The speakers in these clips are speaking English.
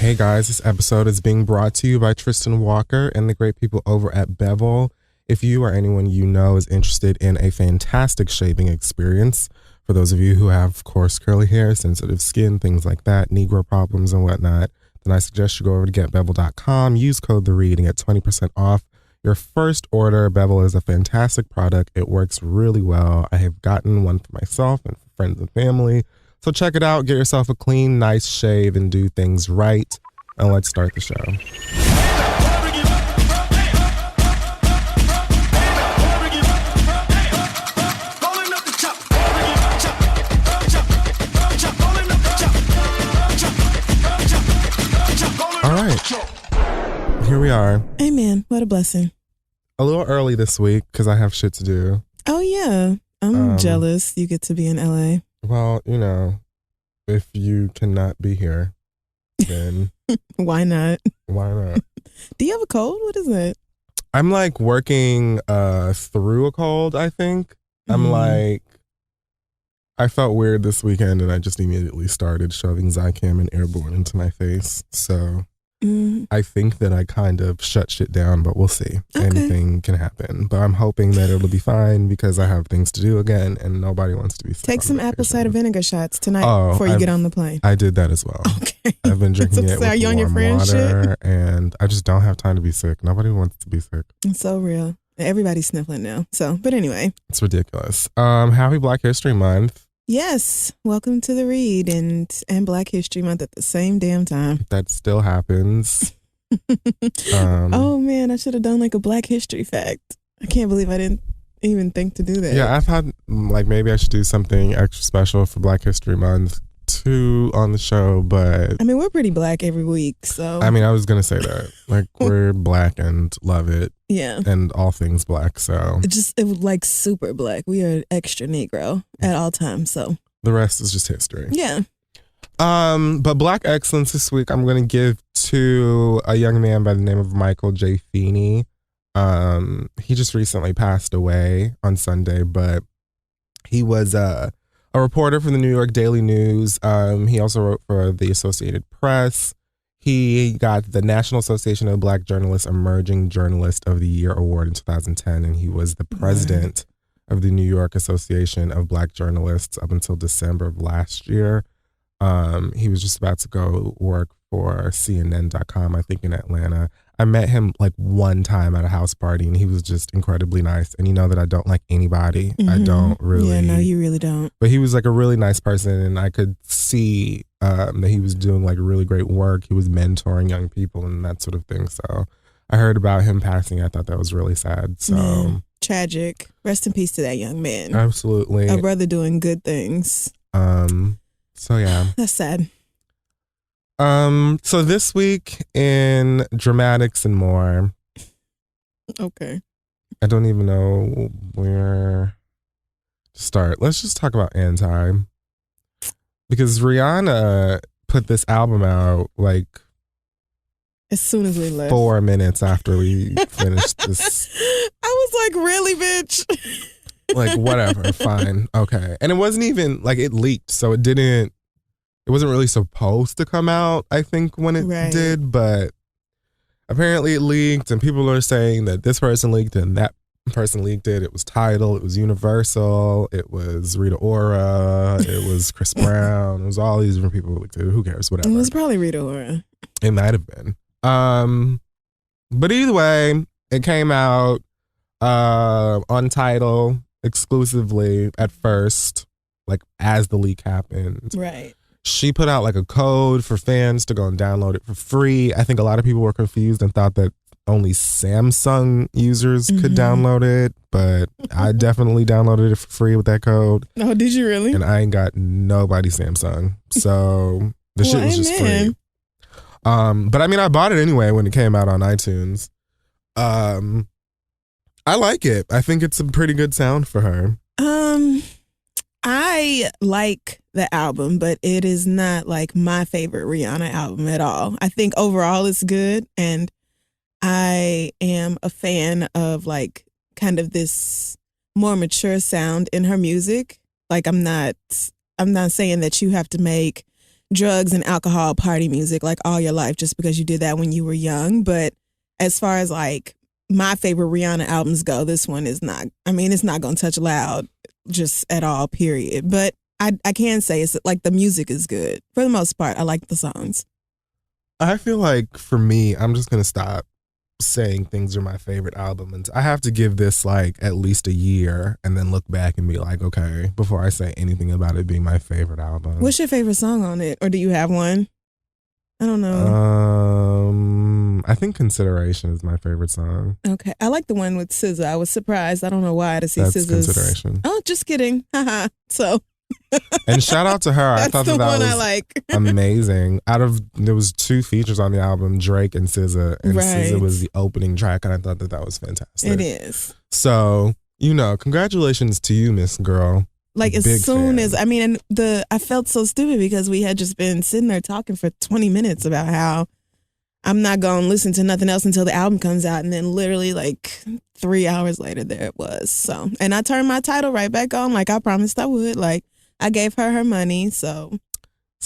Hey guys, this episode is being brought to you by Tristan Walker and the great people over at Bevel. If you or anyone you know is interested in a fantastic shaving experience, for those of you who have coarse curly hair, sensitive skin, things like that, Negro problems and whatnot, then I suggest you go over to getbevel.com, use code THEREAD and get 20% off your first order. Bevel is a fantastic product. It works really well. I have gotten one for myself and for friends and family. So check it out, get yourself a clean, nice shave, and do things right. And let's start the show. All right, here we are. Amen. What a blessing. A little early this week because I have shit to do. Oh, yeah. I'm jealous you get to be in LA. Well, you know, if you cannot be here, then Why not? why not? Do you have a cold? What is it? I'm like working through a cold, I think. I'm like, I felt weird this weekend and I just immediately started shoving Zicam and Airborne into my face. So I think that I kind of shut shit down, but we'll see. Okay. Anything can happen. But I'm hoping that it'll be fine because I have things to do again and nobody wants to be sick. Take some apple cider vinegar shots tonight before you get on the plane. I did that as well. Okay. I've been drinking it with Are you on your warm friend's water and I just don't have time to be sick. Nobody wants to be sick. It's so real. Everybody's sniffling now. But anyway. It's ridiculous. Happy Black History Month. Yes. Welcome to the Read and Black History Month at the same damn time. That still happens. Oh man, I should have done like a Black History fact. I can't believe I didn't even think to do that. Yeah, I've had like maybe I should do something extra special for Black History Month too on the show, but I mean, we're pretty black every week, so I mean, I was gonna say that like we're black and love it, yeah, and all things black. So it was like super black. We are extra Negro at all times. So the rest is just history. Yeah. But Black Excellence this week, I'm gonna give to a young man by the name of Michael J. Feeney. He just recently passed away on Sunday, but he was a reporter for the New York Daily News. He also wrote for the Associated Press. He got the National Association of Black Journalists Emerging Journalist of the Year Award in 2010, and he was the president of the New York Association of Black Journalists up until December of last year. He was just about to go work for CNN.com, I think, in Atlanta. I met him like one time at a house party and he was just incredibly nice. And you know that I don't like anybody. I don't really. Yeah, no, you really don't. But he was like a really nice person and I could see that he was doing like really great work. He was mentoring young people and that sort of thing. So I heard about him passing. I thought that was really sad. So Man, tragic. Rest in peace to that young man. Absolutely. A brother doing good things. So yeah. That's sad. So this week in dramatics and more. Okay. I don't even know where to start. Let's just talk about Anti. Because Rihanna put this album out like as soon as we left. 4 minutes after we finished this. I was like, really, bitch? Like, whatever, fine, okay. And it wasn't even, like, it leaked, so it wasn't really supposed to come out, I think, when it did, but apparently it leaked, and people are saying that this person leaked and that person leaked it. It was Tidal, it was Universal, it was Rita Ora, it was Chris Brown, it was all these different people who leaked it. Who cares, whatever. It was probably Rita Ora. It might have been. But either way, it came out on Tidal exclusively at first, like as the leak happened. Right. She put out like a code for fans to go and download it for free. I think a lot of people were confused and thought that only Samsung users could download it, but I definitely downloaded it for free with that code. Oh, did you really? And I ain't got nobody Samsung. So the shit was just free. But I mean, I bought it anyway when it came out on iTunes. I like it. I think it's a pretty good sound for her. I like the album, but it is not like my favorite Rihanna album at all. I think overall it's good, and I am a fan of like kind of this more mature sound in her music. Like I'm not saying that you have to make drugs and alcohol party music like all your life just because you did that when you were young. But as far as like my favorite Rihanna albums go, this one is not. I mean, it's not going to touch Loud just at all, period. But I can say it's like the music is good. For the most part, I like the songs. I feel like for me, I'm just going to stop saying things are my favorite album. And I have to give this like at least a year and then look back and be like, okay, before I say anything about it being my favorite album. What's your favorite song on it? Or do you have one? I don't know. I think Consideration is my favorite song. Okay. I like the one with SZA. I was surprised. I don't know why to see That's SZA's. Consideration. Oh, just kidding. Haha. So. And shout out to her. I thought that one was I like. amazing. There was 2 features on the album, Drake and SZA. And Right. SZA was the opening track, and I thought that was fantastic. It is. So, congratulations to you, Miss Girl. Like as Big soon fan. as I felt so stupid because we had just been sitting there talking for 20 minutes about how I'm not going to listen to nothing else until the album comes out, and then literally like 3 hours later there it was. So, and I turned my title right back on like I promised I would. Like I gave her money, so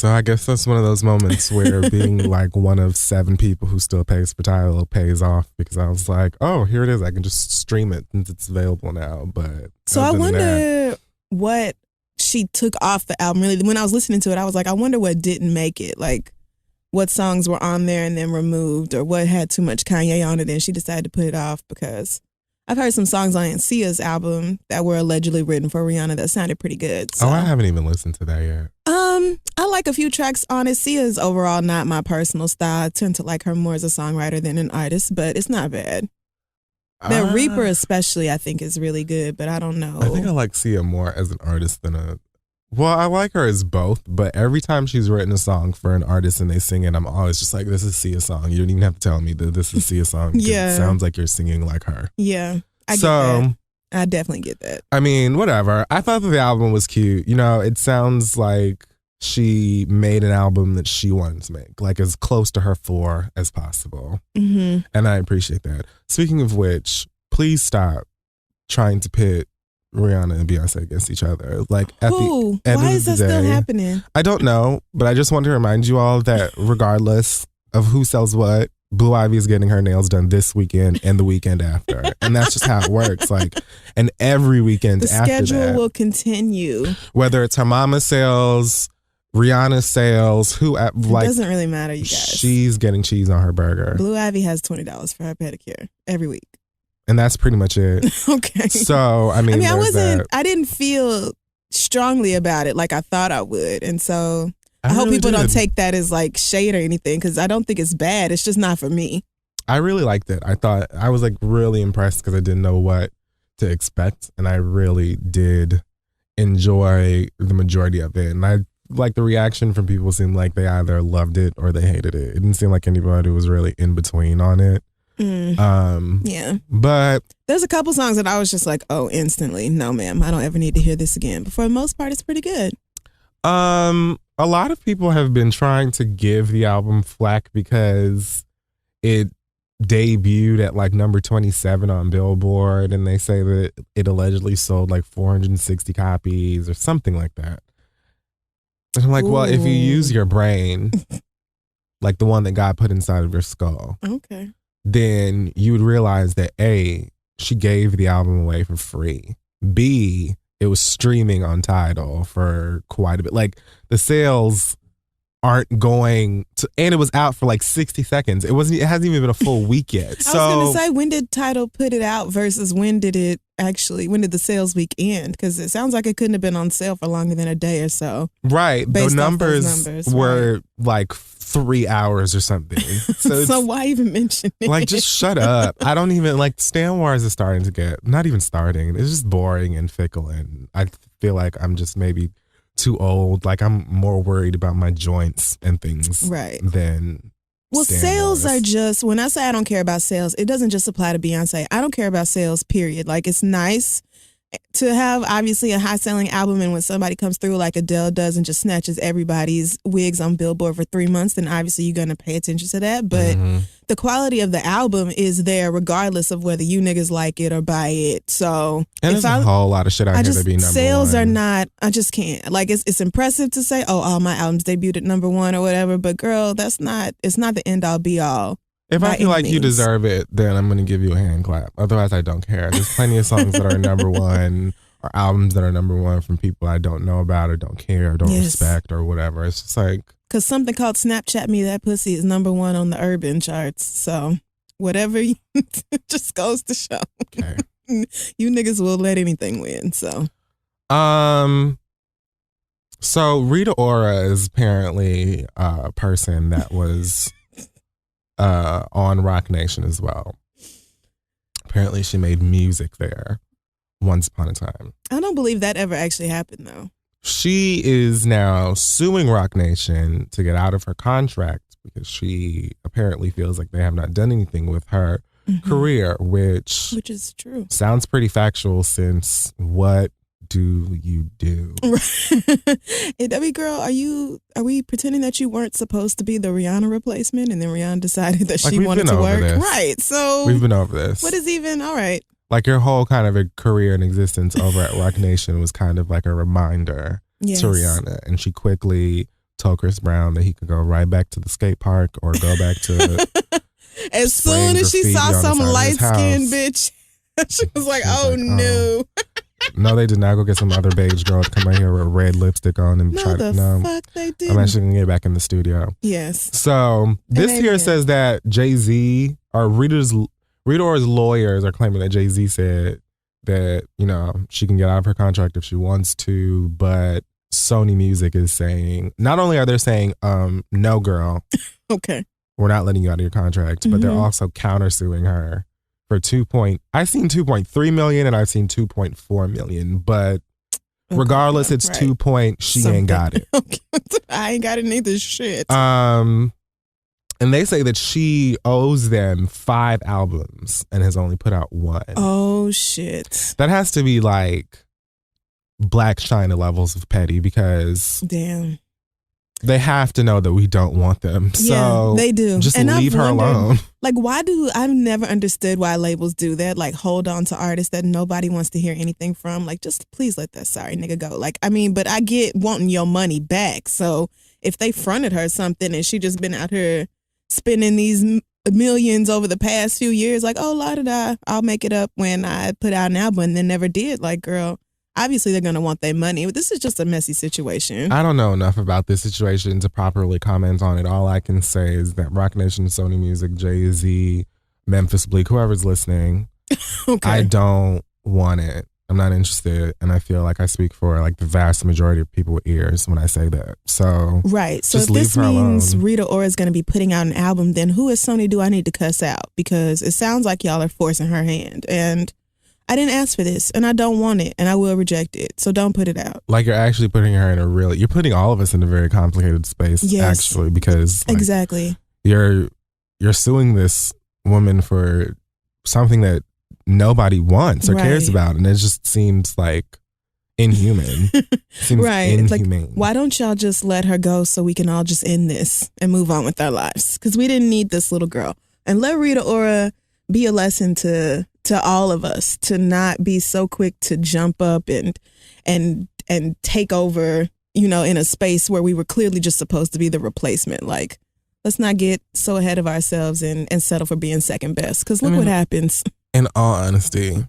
I guess that's one of those moments where being like one of 7 people who still pays for title pays off, because I was like, oh, here it is. I can just stream it since it's available now. But so I wonder what she took off the album. Really, when I was listening to it, I was like, I wonder what didn't make it. Like, what songs were on there and then removed, or what had too much Kanye on it and she decided to put it off. Because I've heard some songs on Sia's album that were allegedly written for Rihanna that sounded pretty good. So. Oh, I haven't even listened to that yet. I like a few tracks on it. Sia's overall not my personal style. I tend to like her more as a songwriter than an artist, but it's not bad. That Reaper especially, I think, is really good, but I don't know. I think I like Sia more as an artist than I like her as both, but every time she's written a song for an artist and they sing it, I'm always just like, this is Sia's song. You don't even have to tell me that this is Sia's song. Yeah. It sounds like you're singing like her. Yeah, I get that. I definitely get that. I mean, whatever. I thought that the album was cute. It sounds like she made an album that she wanted to make, like as close to her floor as possible. Mm-hmm. And I appreciate that. Speaking of which, please stop trying to pit Rihanna and Beyonce against each other. Like at the end Why of is the that day, still happening? I don't know, but I just want to remind you all that regardless of who sells what, Blue Ivy is getting her nails done this weekend and the weekend after. And that's just how it works. Like, and every weekend the after that. The schedule will continue. Whether it's her mama sales, Rihanna sales, it doesn't really matter, you guys. She's getting cheese on her burger. Blue Ivy has $20 for her pedicure every week. And that's pretty much it. Okay. So, I mean, I didn't feel strongly about it like I thought I would. And so I hope people don't take that as like shade or anything, because I don't think it's bad. It's just not for me. I really liked it. I was like really impressed because I didn't know what to expect. And I really did enjoy the majority of it. And I like the reaction from people seemed like they either loved it or they hated it. It didn't seem like anybody was really in between on it. Yeah. But there's a couple songs that I was just like, oh, instantly, no ma'am, I don't ever need to hear this again. But for the most part, it's pretty good. A lot of people have been trying to give the album flack because it debuted at like number 27 on Billboard, and they say that it allegedly sold like 460 copies or something like that. And I'm like, well, if you use your brain, like the one that God put inside of your skull, okay, then you would realize that A, she gave the album away for free. B, it was streaming on Tidal for quite a bit. Like the sales aren't going to, and it was out for like 60 seconds. It hasn't even been a full week yet. So I was going to say, when did Tidal put it out versus when did the sales week end? Because it sounds like it couldn't have been on sale for longer than a day or so. Right. The numbers were like 3 hours or something. So why even mention it? Like, just shut up. I don't even, like, Stan Wars is starting to get, not even starting. It's just boring and fickle. And I feel like I'm just maybe too old. Like, I'm more worried about my joints and things than sales are just, when I say I don't care about sales, it doesn't just apply to Beyonce. I don't care about sales, period. Like, it's nice to have obviously a high selling album, and when somebody comes through like Adele does and just snatches everybody's wigs on Billboard for 3 months, then obviously you're going to pay attention to that. But the quality of the album is there regardless of whether you niggas like it or buy it. So and there's a whole lot of shit out here that be number sales one. are not, I just can't. Like it's impressive to say, oh, all my albums debuted at number one or whatever, but girl, it's not the end all be all. If I feel like you deserve it, then I'm going to give you a hand clap. Otherwise, I don't care. There's plenty of songs that are number one or albums that are number one from people I don't know about or don't care or don't respect or whatever. It's just like... Because something called Snapchat Me That Pussy is number one on the urban charts. So whatever, just goes to show. Okay. You niggas will let anything win, so... So Rita Ora is apparently a person that was... on Rock Nation as well. Apparently she made music there once upon a time. I don't believe that ever actually happened though. She is now suing Rock Nation to get out of her contract because she apparently feels like they have not done anything with her career, which is true. Sounds pretty factual since what do you do? I mean, girl, are we pretending that you weren't supposed to be the Rihanna replacement and then Rihanna decided that she wanted to work? Right. So we've been over this. What is even all right? Like your whole kind of a career and existence over at Rock Nation was kind of like a reminder to Rihanna. And she quickly told Chris Brown that he could go right back to the skate park or go back to as soon as she saw some light-skinned bitch, she was like, oh no. No, they did not go get some other beige girl to come out here with red lipstick on and try to. No, fuck they did. I'm actually gonna get back in the studio. Yes. So this here says that Jay-Z or Rita Ora's lawyers are claiming that Jay-Z said that she can get out of her contract if she wants to, but Sony Music is saying not only are they saying no, girl, okay, we're not letting you out of your contract, but they're also countersuing her. For I've seen 2.3 million and I've seen 2.4 million, but regardless, it's 2 point. She ain't got it. I ain't got it neither. Shit. And they say that she owes them 5 albums and has only put out 1. Oh shit. That has to be like Black China levels of petty because damn. They have to know that we don't want them. So they do. Just leave her alone. Like, I've never understood why labels do that. Like, hold on to artists that nobody wants to hear anything from. Like, just please let that sorry nigga go. Like, I mean, but I get wanting your money back. So if they fronted her something and she just been out here spending these millions over the past few years, like, oh, la-da-da, I'll make it up when I put out an album and then never did. Like, girl, obviously they're going to want their money. But this is just a messy situation. I don't know enough about this situation to properly comment on it. All I can say is that Rock Nation, Sony Music, Jay-Z, Memphis Bleak, whoever's listening, okay. I don't want it. I'm not interested. And I feel like I speak for like the vast majority of people with ears when I say that. So right. So if this means Rita Ora is going to be putting out an album, then who is Sony do I need to cuss out? Because it sounds like y'all are forcing her hand. And I didn't ask for this, and I don't want it, and I will reject it. So don't put it out. Like you're actually putting her in you're putting all of us in a very complicated space, actually, because like, exactly you're suing this woman for something that nobody wants or cares about, and it just seems like inhuman. Seems inhumane. Like, why don't y'all just let her go so we can all just end this and move on with our lives? Because we didn't need this little girl, and let Rita Ora be a lesson to all of us to not be so quick to jump up and take over, in a space where we were clearly just supposed to be the replacement. Like, let's not get so ahead of ourselves and settle for being second best. Because look what happens. In all honesty,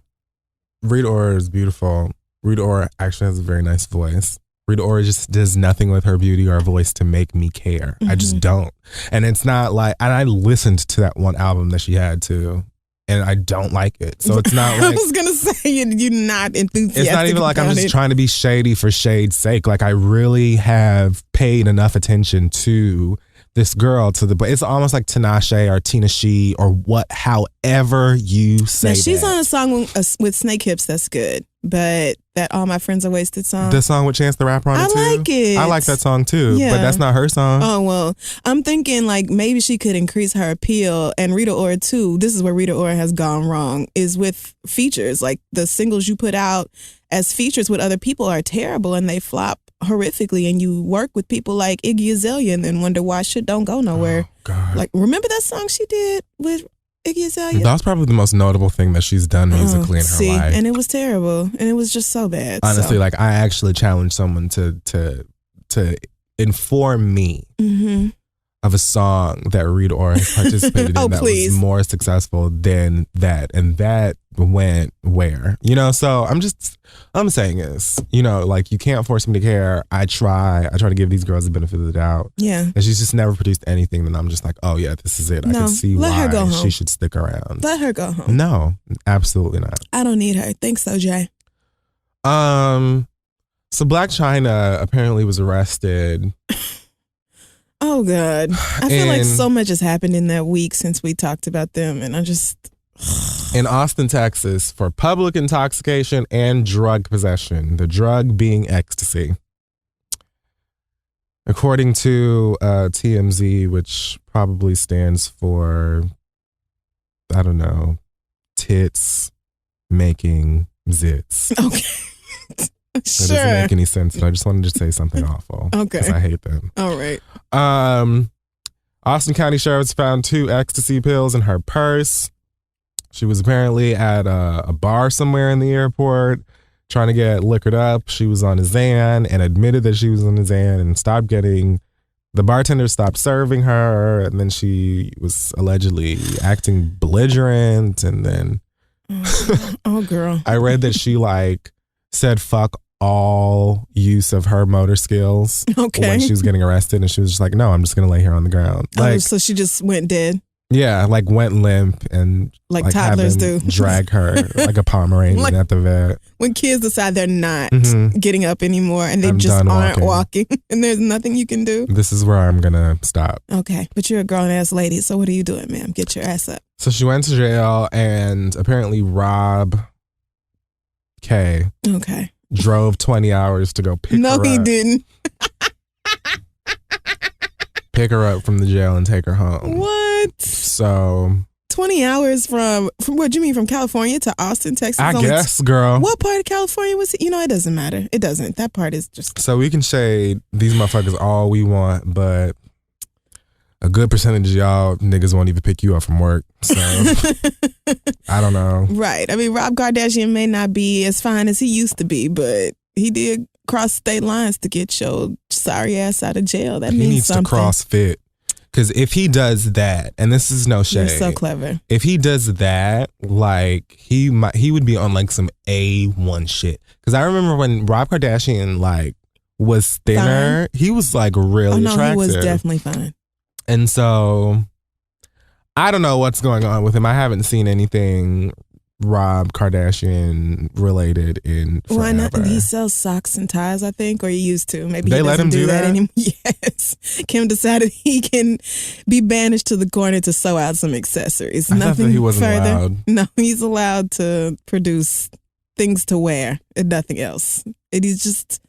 Rita Ora is beautiful. Rita Ora actually has a very nice voice. Rita Ora just does nothing with her beauty or voice to make me care. I just don't. And it's not like, and I listened to that one album that she had too, and I don't like it. So it's not like... I was going to say, you're not enthusiastic. It's not even like I'm just trying to be shady for shade's sake. Like, I really have paid enough attention to this girl to the, but it's almost like Tinashe or Tina She or what, however you say. Now, she's that. on a song with Snake Hips that's good, but that All My Friends Are Wasted song. The song with Chance the Rapper on it too? I like it. I like that song too, Yeah. but that's not her song. Oh, well, I'm thinking like maybe she could increase her appeal, and Rita Ora too. This is where Rita Ora has gone wrong, is with features. Like the singles you put out as features with other people are terrible and they flop horrifically, and you work with people like Iggy Azalea and then wonder why shit don't go nowhere. Oh, God. Like, remember that song she did with Iggy Azalea? That was probably the most notable thing that she's done musically in her life. And it was terrible, and it was just so bad. Honestly, like I actually challenged someone to inform me of a song that Rita Ora has participated in that was more successful than that, and that went where, you know. So I'm saying is, you know, like you can't force me to care. I try to give these girls the benefit of the doubt. Yeah, and she's just never produced anything. Then I'm just like, oh yeah, this is it. I can see let why her go home. She should stick around. Let her go home. No, absolutely not. I don't need her. Thanks, so Jay. So Black China apparently was arrested. Oh God, I feel like so much has happened in that week since we talked about them, and I just in Austin, Texas, for public intoxication and drug possession. The drug being ecstasy. According to TMZ, which probably stands for, I don't know, tits making zits. Okay. It doesn't make any sense, but I just wanted to say something awful. Okay. Because I hate them. All right. Austin County Sheriff's found 2 ecstasy pills in her purse. She was apparently at a bar somewhere in the airport trying to get liquored up. She was on a Xan and admitted that she was on a Xan and the bartender stopped serving her, and then she was allegedly acting belligerent, and then oh girl. I read that she like said fuck all use of her motor skills when she was getting arrested, and she was just like, no, I'm just gonna lay here on the ground. Like, so she just went dead. Yeah, like went limp and like toddlers do. Drag her like a Pomeranian at the vet. When kids decide they're not getting up anymore and they just aren't walking and there's nothing you can do. This is where I'm gonna stop. Okay, but you're a grown ass lady, so what are you doing, ma'am? Get your ass up. So she went to jail, and apparently Rob K. drove 20 hours to go pick her up. No, he didn't. Pick her up from the jail and take her home. What? So 20 hours from what do you mean, from California to Austin, Texas? I guess, girl. What part of California was it? You know, it doesn't matter. It doesn't. That part is just. So we can shade these motherfuckers all we want, but a good percentage of y'all niggas won't even pick you up from work. So I don't know. Right. I mean, Rob Kardashian may not be as fine as he used to be, but he did cross state lines to get your sorry ass out of jail. That means something. He needs to CrossFit. Because if he does that, and this is no shade. You're so clever. If he does that, like he would be on like some A1 shit. Because I remember when Rob Kardashian like was thinner, he was like really attractive. He was definitely fine. And so I don't know what's going on with him. I haven't seen anything Rob Kardashian related in forever. Why not? He sells socks and ties, I think, or he used to. Maybe they he let him doesn't do that anymore. Yes. Kim decided he can be banished to the corner to sew out some accessories. I thought that he wasn't further. allowed. No, he's allowed to produce things to wear and nothing else. And he's just.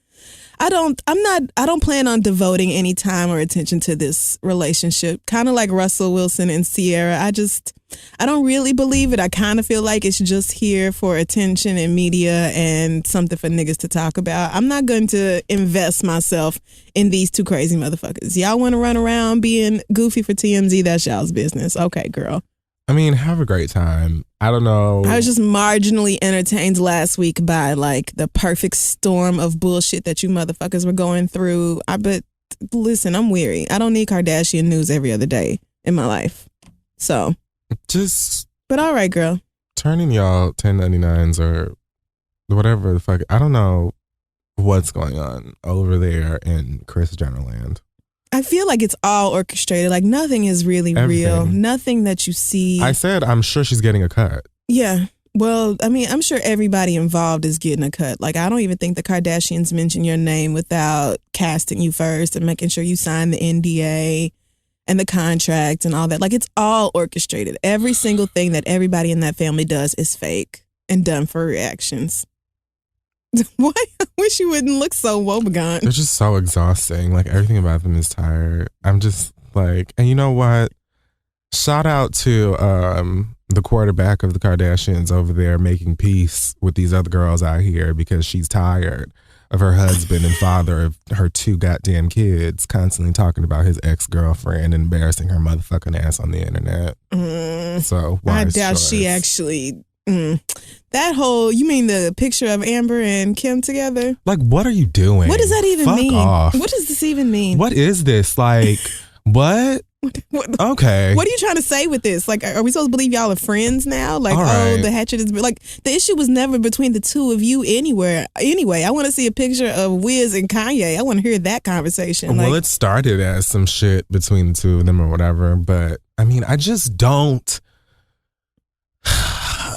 I don't plan on devoting any time or attention to this relationship. Kind of like Russell Wilson and Ciara. I don't really believe it. I kind of feel like it's just here for attention and media and something for niggas to talk about. I'm not going to invest myself in these two crazy motherfuckers. Y'all want to run around being goofy for TMZ? That's y'all's business. Okay, girl. I mean, have a great time. I don't know. I was just marginally entertained last week by like the perfect storm of bullshit that you motherfuckers were going through. But listen, I'm weary. I don't need Kardashian news every other day in my life. So but all right, girl. Turning y'all 1099s or whatever the fuck. I don't know what's going on over there in Kris Jenner land. I feel like it's all orchestrated. Like nothing is really real. Nothing that you see. I said I'm sure she's getting a cut. Yeah. Well, I mean, I'm sure everybody involved is getting a cut. Like, I don't even think the Kardashians mention your name without casting you first and making sure you sign the NDA and the contract and all that. Like, it's all orchestrated. Every single thing that everybody in that family does is fake and done for reactions. Why? I wish you wouldn't look so woebegone. They're just so exhausting. Like, everything about them is tired. I'm just like, and you know what? Shout out to the quarterback of the Kardashians over there making peace with these other girls out here because she's tired of her husband and father of her 2 goddamn kids constantly talking about his ex-girlfriend and embarrassing her motherfucking ass on the internet. So I doubt she actually... That whole, you mean the picture of Amber and Kim together? Like, what are you doing? What does that even mean? Off. What does this even mean? What is this? Like, what? Okay. What are you trying to say with this? Like, are we supposed to believe y'all are friends now? Like, right. Oh, the hatchet is... Like, the issue was never between the two of you anywhere. Anyway, I want to see a picture of Wiz and Kanye. I want to hear that conversation. Well, it started as some shit between the two of them or whatever. But, I mean, I just don't...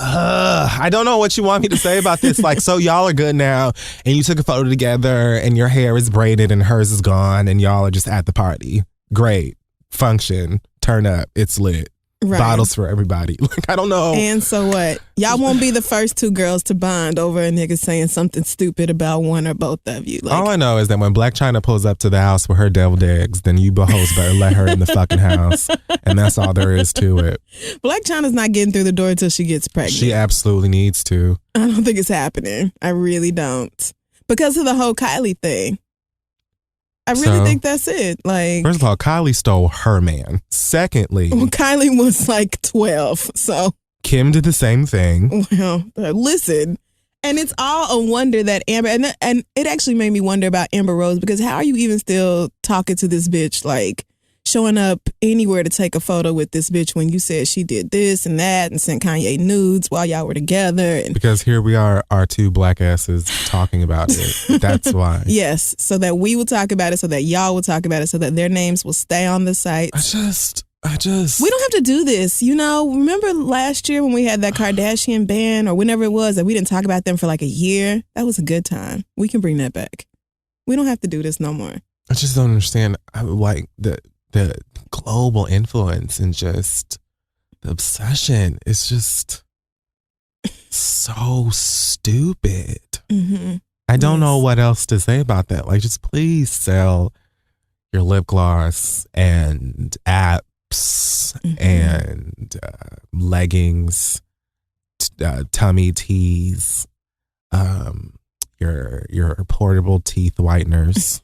I don't know what you want me to say about this. Like, so y'all are good now and you took a photo together and your hair is braided and hers is gone and y'all are just at the party. Great. Function. Turn up. It's lit. Right. Bottles for everybody. Like, I don't know. And so what? Y'all won't be the first 2 girls to bond over a nigga saying something stupid about one or both of you. Like, all I know is that when Black China pulls up to the house with her deviled eggs, then you hoes better let her in the fucking house. And that's all there is to it. Black China's not getting through the door until she gets pregnant. She absolutely needs to. I don't think it's happening. I really don't. Because of the whole Kylie thing. I really think that's it. Like, first of all, Kylie stole her man. Secondly, Kylie was like 12, so Kim did the same thing. Well, listen, and it's all a wonder that Amber and it actually made me wonder about Amber Rose, because how are you even still talking to this bitch, like showing up anywhere to take a photo with this bitch when you said she did this and that and sent Kanye nudes while y'all were together? And because here we are, our 2 black asses talking about it. That's why. Yes, so that we will talk about it, so that y'all will talk about it, so that their names will stay on the site. I just... We don't have to do this. You know, remember last year when we had that Kardashian ban, or whenever it was, that we didn't talk about them for like a year? That was a good time. We can bring that back. We don't have to do this no more. I just don't understand, like, the global influence and just the obsession is just so stupid. Mm-hmm. I don't know what else to say about that. Like, just please sell your lip gloss and apps and leggings, tummy teas, your portable teeth whiteners.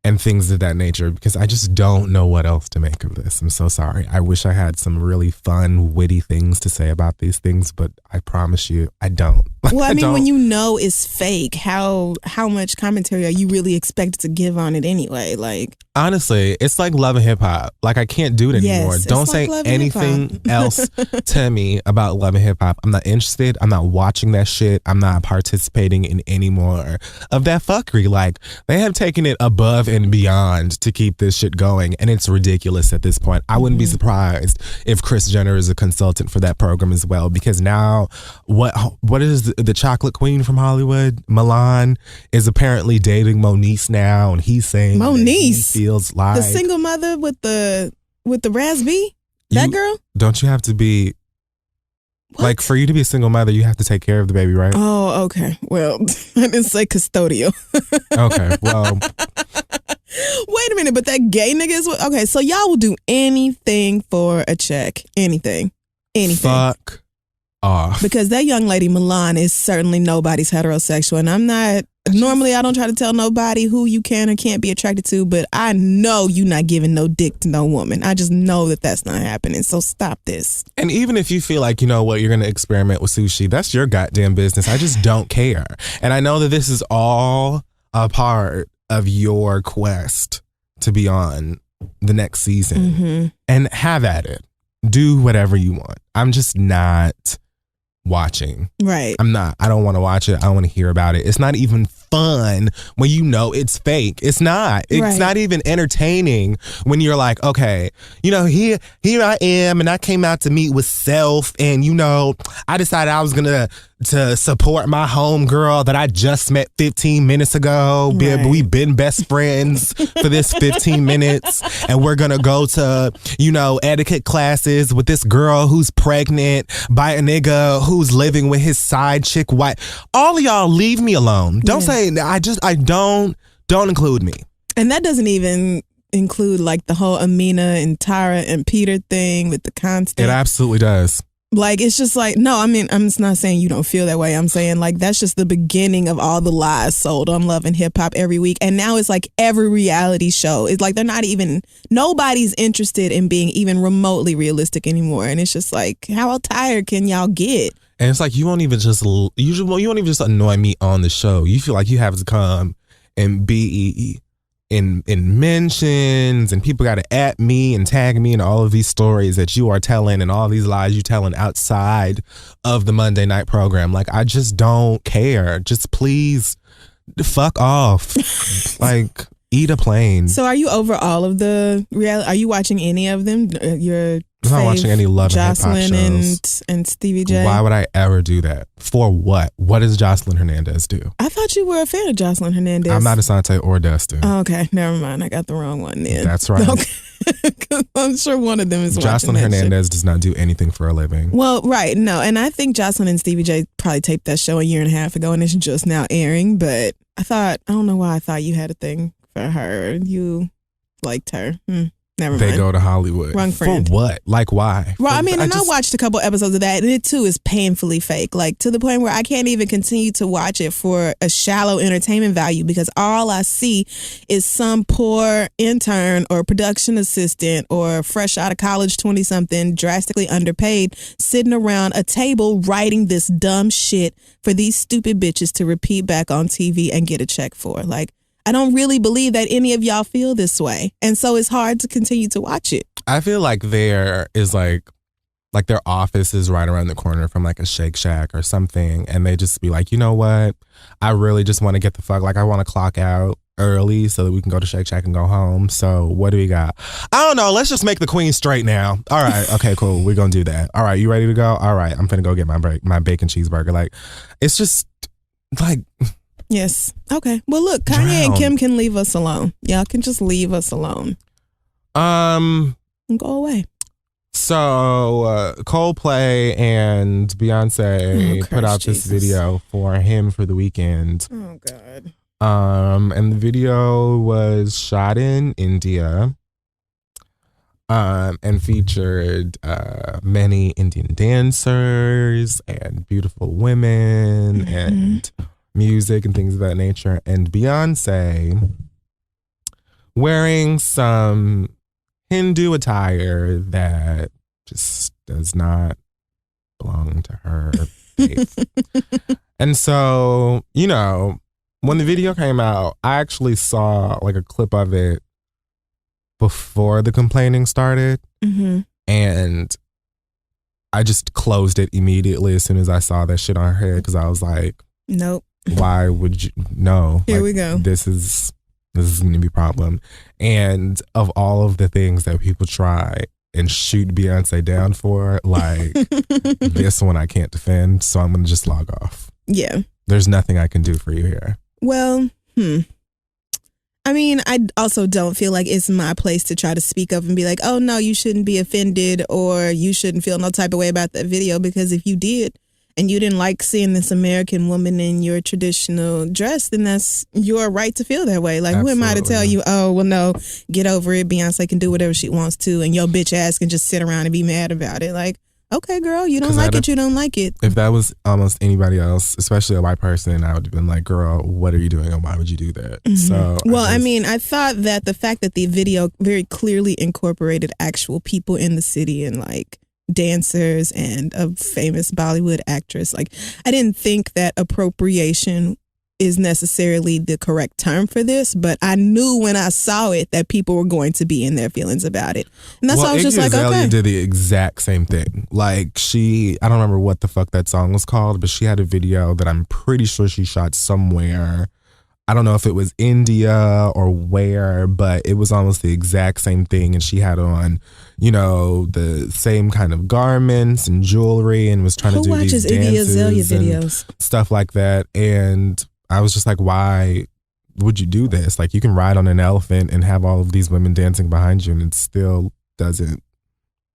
And things of that nature, because I just don't know what else to make of this. I'm so sorry. I wish I had some really fun, witty things to say about these things, but I promise you, I don't. Well, I mean, when you know it's fake, how much commentary are you really expected to give on it anyway? Like, honestly, it's like Love and Hip Hop. Like, I can't do it anymore. Yes, don't say anything else to me about Love and Hip Hop. I'm not interested. I'm not watching that shit. I'm not participating in any more of that fuckery. Like, they have taken it above and beyond to keep this shit going, and it's ridiculous at this point. I wouldn't be surprised if Kris Jenner is a consultant for that program as well, because now what is the chocolate queen from Hollywood, Milan, is apparently dating Moniece now, and he's saying Moniece feels like the single mother with the raspy, that girl. Don't you have to be like, for you to be a single mother, you have to take care of the baby, right? Oh, okay. Well, I didn't say custodial. Okay, well. Wait a minute, but that gay nigga is okay. So y'all will do anything for a check, anything. Fuck off. Because that young lady Milan is certainly nobody's heterosexual, and I'm not. Normally, I don't try to tell nobody who you can or can't be attracted to, but I know you not giving no dick to no woman. I just know that that's not happening. So stop this. And even if you feel like, you know what, you're going to experiment with sushi, that's your goddamn business. I just don't care. And I know that this is all a part of your quest to be on the next season. And have at it. Do whatever you want. I'm just not watching. Right. I'm not. I don't want to watch it. I don't want to hear about it. It's not even fun when you know it's fake. It's not. It's not even entertaining when you're like, okay, you know, here I am, and I came out to meet with self, and you know, I decided I was gonna to support my homegirl that I just met 15 minutes ago. We've been best friends for this 15 minutes, and we're gonna go to, you know, etiquette classes with this girl who's pregnant by a nigga who's living with his side chick wife. All of y'all leave me alone. Don't say don't include me. And that doesn't even include like the whole Amina and Tyra and Peter thing with the constant. It absolutely does. Like, it's just like, no, I mean, I'm just not saying you don't feel that way. I'm saying, like, that's just the beginning of all the lies sold on Love and Hip Hop every week. And now it's like every reality show. It's like nobody's interested in being even remotely realistic anymore. And it's just like, how tired can y'all get? And it's like, you won't even just annoy me on the show. You feel like you have to come and be in mentions, and people got to at me and tag me in all of these stories that you are telling and all these lies you're telling outside of the Monday night program. Like, I just don't care. Just please fuck off. Like, eat a plane. So are you over all of the reality? Are you watching any of them? I'm not watching any Love and Hip Hop Jocelyn shows. and Stevie J. Why would I ever do that? For what? What does Jocelyn Hernandez do? I thought you were a fan of Jocelyn Hernandez. I'm not Asante or Dustin. Oh, okay, never mind. I got the wrong one then. That's right. Okay. I'm sure one of them is Jocelyn Hernandez does not do anything for a living. Well, right. No, and I think Jocelyn and Stevie J probably taped that show a year and a half ago, and it's just now airing. But I don't know why I thought you had a thing for her. You liked her. Never mind. They go to Hollywood. Wrong friend. For what? Like, why? Well, I mean, I watched a couple episodes of that, and it too is painfully fake. Like, to the point where I can't even continue to watch it for a shallow entertainment value, because all I see is some poor intern or production assistant or fresh out of college 20-something, drastically underpaid, sitting around a table writing this dumb shit for these stupid bitches to repeat back on TV and get a check for. Like, I don't really believe that any of y'all feel this way. And so it's hard to continue to watch it. I feel like there is like their office is right around the corner from like a Shake Shack or something. And they just be like, you know what? I really just want to get the fuck, like I want to clock out early so that we can go to Shake Shack and go home. So what do we got? I don't know. Let's just make the queen straight now. All right. Okay, cool. We're going to do that. All right. You ready to go? All right. I'm finna go get my bacon cheeseburger. Like, it's just like... Yes. Okay. Well, look, Kanye and Kim can leave us alone. Y'all can just leave us alone. And go away. So Coldplay and Beyonce put out this video for Him for the Weekend. Oh God. And the video was shot in India. And featured many Indian dancers and beautiful women and music and things of that nature, and Beyonce wearing some Hindu attire that just does not belong to her faith. And so, you know, when the video came out, I actually saw like a clip of it before the complaining started, and I just closed it immediately as soon as I saw that shit on her head, because I was like, nope. Why would you? No. Here we go. This is going to be a problem. And of all of the things that people try and shoot Beyonce down for, like, this one I can't defend, so I'm going to just log off. Yeah. There's nothing I can do for you here. Well, I mean, I also don't feel like it's my place to try to speak up and be like, oh, no, you shouldn't be offended or you shouldn't feel no type of way about that video, because if you did, and you didn't like seeing this American woman in your traditional dress, then that's your right to feel that way. Like, who am I to tell you, oh, well, no, get over it. Beyonce can do whatever she wants to, and your bitch ass can just sit around and be mad about it. Like, okay, girl, you don't like it, you don't like it. If that was almost anybody else, especially a white person, I would have been like, girl, what are you doing and why would you do that? So, well, I mean, I thought that the fact that the video very clearly incorporated actual people in the city and like dancers and a famous Bollywood actress, like, I didn't think that appropriation is necessarily the correct term for this, but I knew when I saw it that people were going to be in their feelings about it, and that's why I was just like, okay. Did the exact same thing. Like, I don't remember what the fuck that song was called, but she had a video that I'm pretty sure she shot somewhere I don't know if it was India or where, but it was almost the exact same thing. And she had on, the same kind of garments and jewelry and was trying to do these dances and videos, stuff like that. And I was just like, why would you do this? Like, you can ride on an elephant and have all of these women dancing behind you and it still doesn't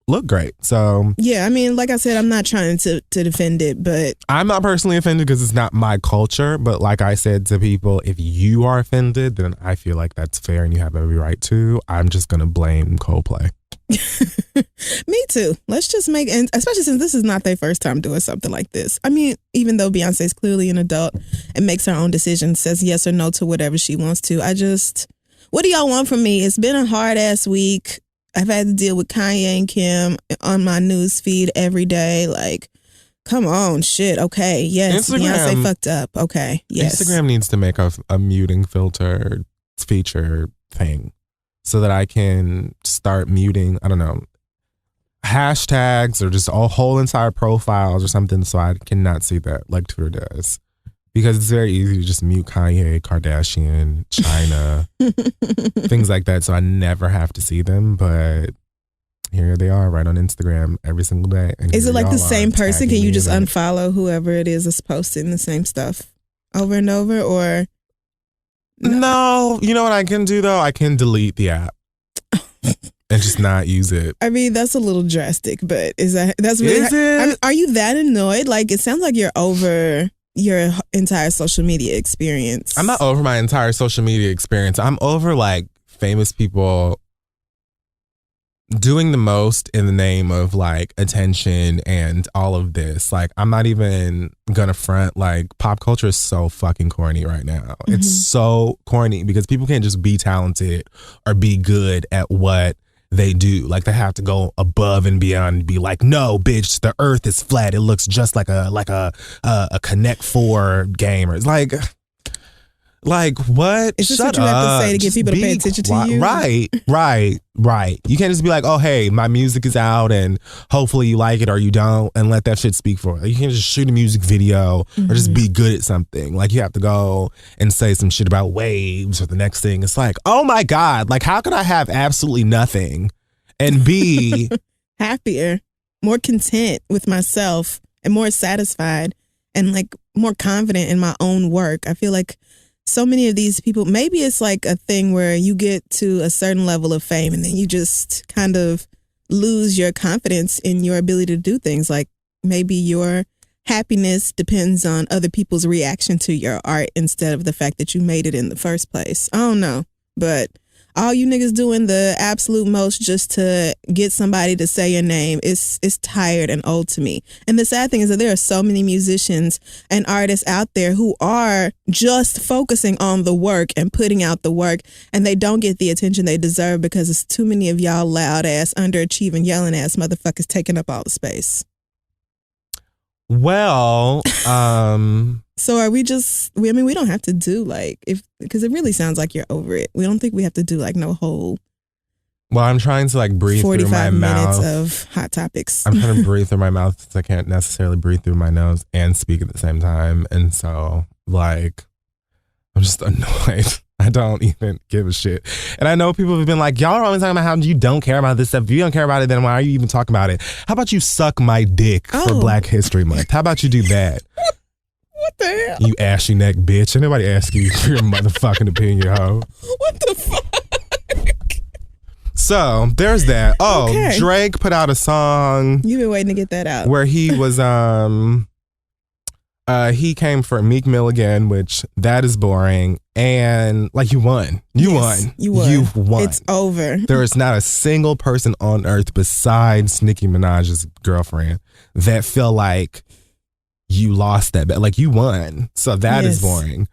look great. So yeah, I mean, like I said, I'm not trying to defend it, but I'm not personally offended because it's not my culture. But like I said to people, if you are offended, then I feel like that's fair and you have every right to. I'm just gonna blame Coldplay. Me too. Let's just and especially since this is not their first time doing something like this. I mean, even though Beyonce is clearly an adult and makes her own decisions, says yes or no to whatever she wants to. What do y'all want from me? It's been a hard ass week. I've had to deal with Kanye and Kim on my news feed every day. Like, come on, shit. Okay, yes, Beyonce fucked up. Okay, yes. Instagram needs to make a muting filter feature thing so that I can start muting, I don't know, hashtags or just whole entire profiles or something so I cannot see that like Twitter does. Because it's very easy to just mute Kanye, Kardashian, China, things like that. So I never have to see them. But here they are right on Instagram every single day. And is it like the same person? Can you just unfollow whoever it is that's posting the same stuff over and over? Or no, you know what I can do though? I can delete the app and just not use it. I mean, that's a little drastic, but that's really are you that annoyed? Like, it sounds like you're over your entire social media experience. I'm not over my entire social media experience. I'm over like famous people doing the most in the name of like attention and all of this. Like, I'm not even gonna front, like, pop culture is so fucking corny right now. Mm-hmm. It's so corny because people can't just be talented or be good at what they do. Like, they have to go above and beyond and be like, no, bitch, the earth is flat. It looks just like a Connect 4 game. Or it's like what? Is this what you have to say to get people to pay attention to you? Right. You can't just be like, oh, hey, my music is out and hopefully you like it or you don't, and let that shit speak for it. You can't just shoot a music video or just be good at something. Like, you have to go and say some shit about waves or the next thing. It's like, oh my God, like, how could I have absolutely nothing and be happier, more content with myself and more satisfied and like more confident in my own work? I feel like so many of these people, maybe it's like a thing where you get to a certain level of fame and then you just kind of lose your confidence in your ability to do things. Like, maybe your happiness depends on other people's reaction to your art instead of the fact that you made it in the first place. I don't know, but all you niggas doing the absolute most just to get somebody to say your name is tired and old to me. And the sad thing is that there are so many musicians and artists out there who are just focusing on the work and putting out the work, and they don't get the attention they deserve because it's too many of y'all loud ass, underachieving, yelling ass motherfuckers taking up all the space. Well, so are we just, we don't have to do like, because it really sounds like you're over it. We don't think we have to do like no whole. Well, I'm trying to like breathe through my mouth. 45 minutes of hot topics. I'm trying to breathe through my mouth since I can't necessarily breathe through my nose and speak at the same time. And so like, I'm just annoyed. I don't even give a shit. And I know people have been like, y'all are always talking about how you don't care about this stuff. If you don't care about it, then why are you even talking about it? How about you suck my dick for Black History Month? How about you do that? What the hell? You ashy neck bitch. Anybody ask you for your motherfucking opinion, ho? What the fuck? So there's that. Oh, okay. Drake put out a song. You've been waiting to get that out. Where he was he came for Meek Mill again, which that is boring. And like, you won. You won. You've won. It's over. There is not a single person on earth besides Nicki Minaj's girlfriend that feel like you lost that bet. Like, you won. So that is boring.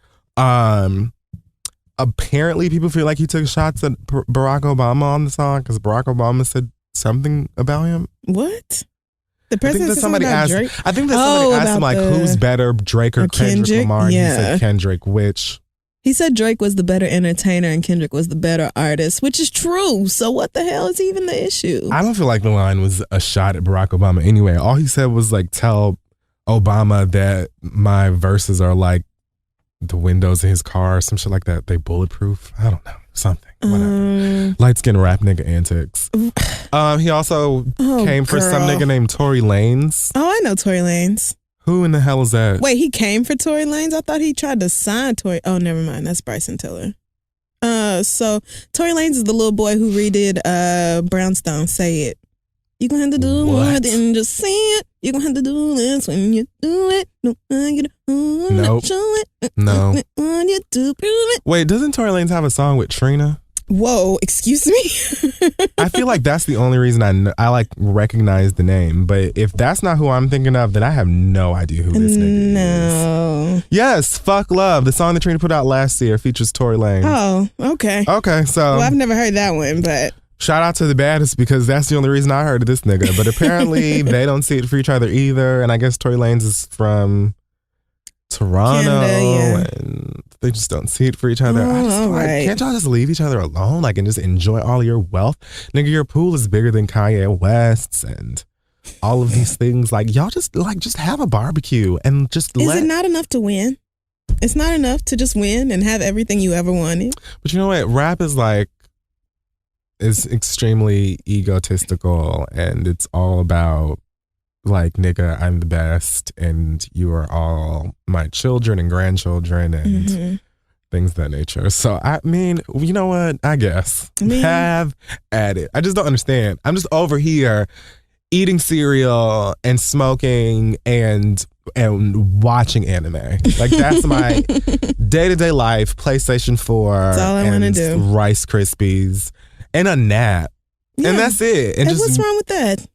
Apparently people feel like he took shots at Barack Obama on the song because Barack Obama said something about him. What? The president said somebody about asked Drake? I think that somebody asked him like, who's better, Drake or Kendrick Lamar? Yeah. He said Kendrick, which he said Drake was the better entertainer and Kendrick was the better artist, which is true. So what the hell is even the issue? I don't feel like the line was a shot at Barack Obama anyway. All he said was like, tell Obama that my verses are like the windows in his car, some shit like that. They bulletproof. I don't know. Something. Whatever. Light skinned rap nigga antics. He also came for some nigga named Tory Lanez. Oh, I know Tory Lanez. Who in the hell is that? Wait, he came for Tory Lanez? I thought he tried to sign Tory. Oh, never mind. That's Bryson Tiller. So Tory Lanez is the little boy who redid Brownstone. Say it. You gonna have to do more than just say it. You gonna have to do this when you do it. Nope. Show it. No. On you do prove it. Wait, doesn't Tory Lanez have a song with Trina? Whoa, excuse me? I feel like that's the only reason I like recognize the name. But if that's not who I'm thinking of, then I have no idea who this nigga is. Yes, Fuck Love. The song that Trina put out last year features Tory Lanez. Oh, okay. Okay, so. Well, I've never heard that one, but. Shout out to the baddest because that's the only reason I heard of this nigga. But apparently they don't see it for each other either. And I guess Tory Lanez is from Toronto. Canada, and they just don't see it for each other. Can't y'all just leave each other alone and just enjoy all your wealth? Nigga, your pool is bigger than Kanye West's and all of these things. Y'all just have a barbecue and just Is it not enough to win? It's not enough to just win and have everything you ever wanted. But you know what? Rap is extremely egotistical and it's all about nigga, I'm the best and you are all my children and grandchildren and things of that nature. So I mean, you know what? I guess have at it. I just don't understand. I'm just over here eating cereal and smoking and watching anime. That's my day-to-day life. PlayStation 4 That's all I want to do. Rice Krispies. And a nap. Yeah. And that's it. And what's wrong with that?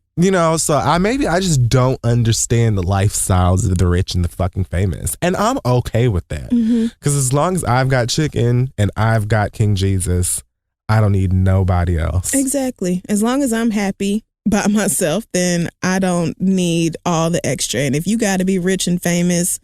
So I just don't understand the lifestyles of the rich and the fucking famous. And I'm okay with that. Because as long as I've got chicken and I've got King Jesus, I don't need nobody else. Exactly. As long as I'm happy by myself, then I don't need all the extra. And if you got to be rich and famous,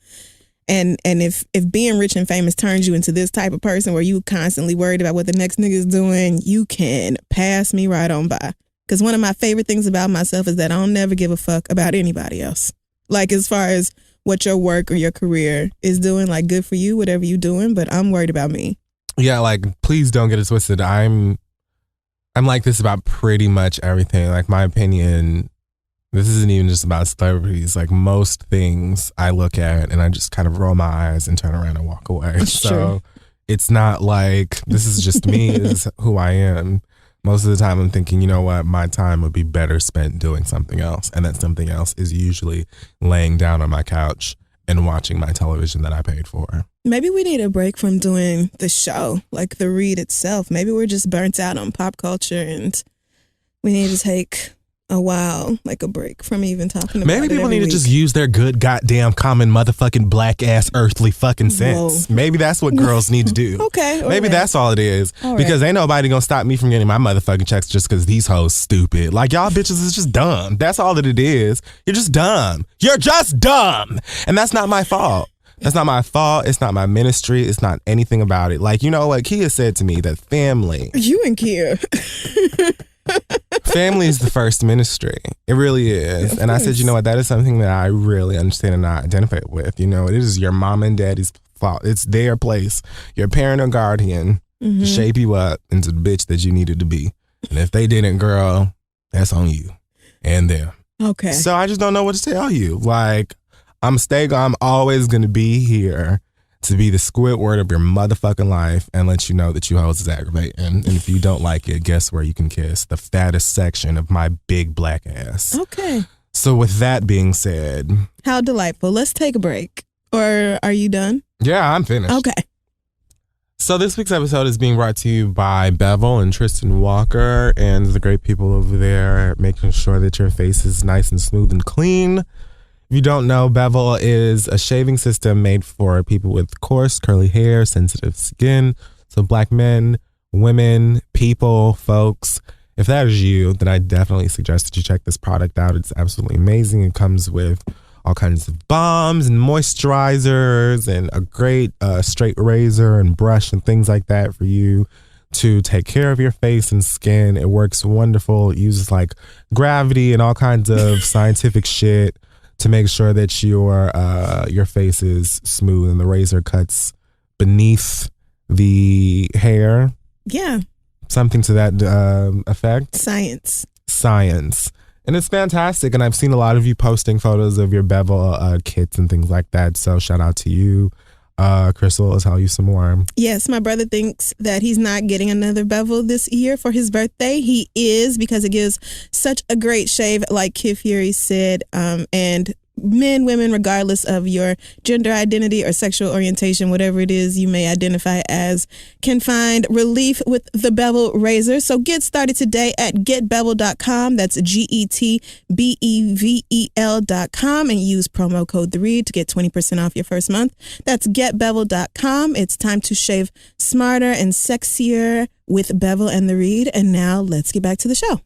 and if being rich and famous turns you into this type of person where you constantly worried about what the next nigga is doing, you can pass me right on by. Because one of my favorite things about myself is that I don't never give a fuck about anybody else. As far as what your work or your career is doing, good for you, whatever you doing, but I'm worried about me. Yeah, please don't get it twisted. I'm like this about pretty much everything. My opinion, this isn't even just about celebrities. Most things I look at and I just kind of roll my eyes and turn around and walk away. That's true. It's not this is just me, this is who I am. Most of the time I'm thinking, you know what, my time would be better spent doing something else. And that something else is usually laying down on my couch and watching my television that I paid for. Maybe we need a break from doing the show, the read itself. Maybe we're just burnt out on pop culture and we need to take a while, a break from even talking about it. Maybe people need to just use their good goddamn common motherfucking black ass earthly fucking sense. Whoa. Maybe that's what girls need to do. Okay. Maybe that's all it is. Because ain't nobody gonna stop me from getting my motherfucking checks just because these hoes stupid. Y'all bitches is just dumb. That's all that it is. You're just dumb. You're just dumb. And that's not my fault. That's not my fault. It's not my ministry. It's not anything about it. You know what? Kia said to me that family. You and Kia. Family is the first ministry. It really is. And I said, you know what? That is something that I really understand and I identify with. It is your mom and daddy's fault. It's their place. Your parent or guardian to shape you up into the bitch that you needed to be. And if they didn't, girl, that's on you and them. Okay. So I just don't know what to tell you. I'm always going to be here to be the Squidward of your motherfucking life and let you know that you hoes is aggravating. And if you don't like it, guess where you can kiss? The fattest section of my big black ass. Okay. So with that being said. How delightful. Let's take a break. Or are you done? Yeah, I'm finished. Okay. So this week's episode is being brought to you by Bevel and Tristan Walker and the great people over there making sure that your face is nice and smooth and clean. If you don't know, Bevel is a shaving system made for people with coarse, curly hair, sensitive skin. So black men, women, people, folks, if that is you, then I definitely suggest that you check this product out. It's absolutely amazing. It comes with all kinds of balms and moisturizers and a great straight razor and brush and things like that for you to take care of your face and skin. It works wonderful. It uses gravity and all kinds of scientific shit to make sure that your face is smooth and the razor cuts beneath the hair. Yeah. Something to that effect. Science. And it's fantastic. And I've seen a lot of you posting photos of your bevel kits and things like that. So shout out to you. Crystal, I'll tell you some more. Yes, my brother thinks that he's not getting another bevel this year for his birthday. He is, because it gives such a great shave, like Kid Fury said. And men, women, regardless of your gender identity or sexual orientation, whatever it is you may identify as, can find relief with the bevel razor. So get started today at getbevel.com. That's GETBEVEL.com, and use promo code The Read to get 20% off your first month. That's getbevel.com. It's time to shave smarter and sexier with Bevel and The Read. And now let's get back to the show.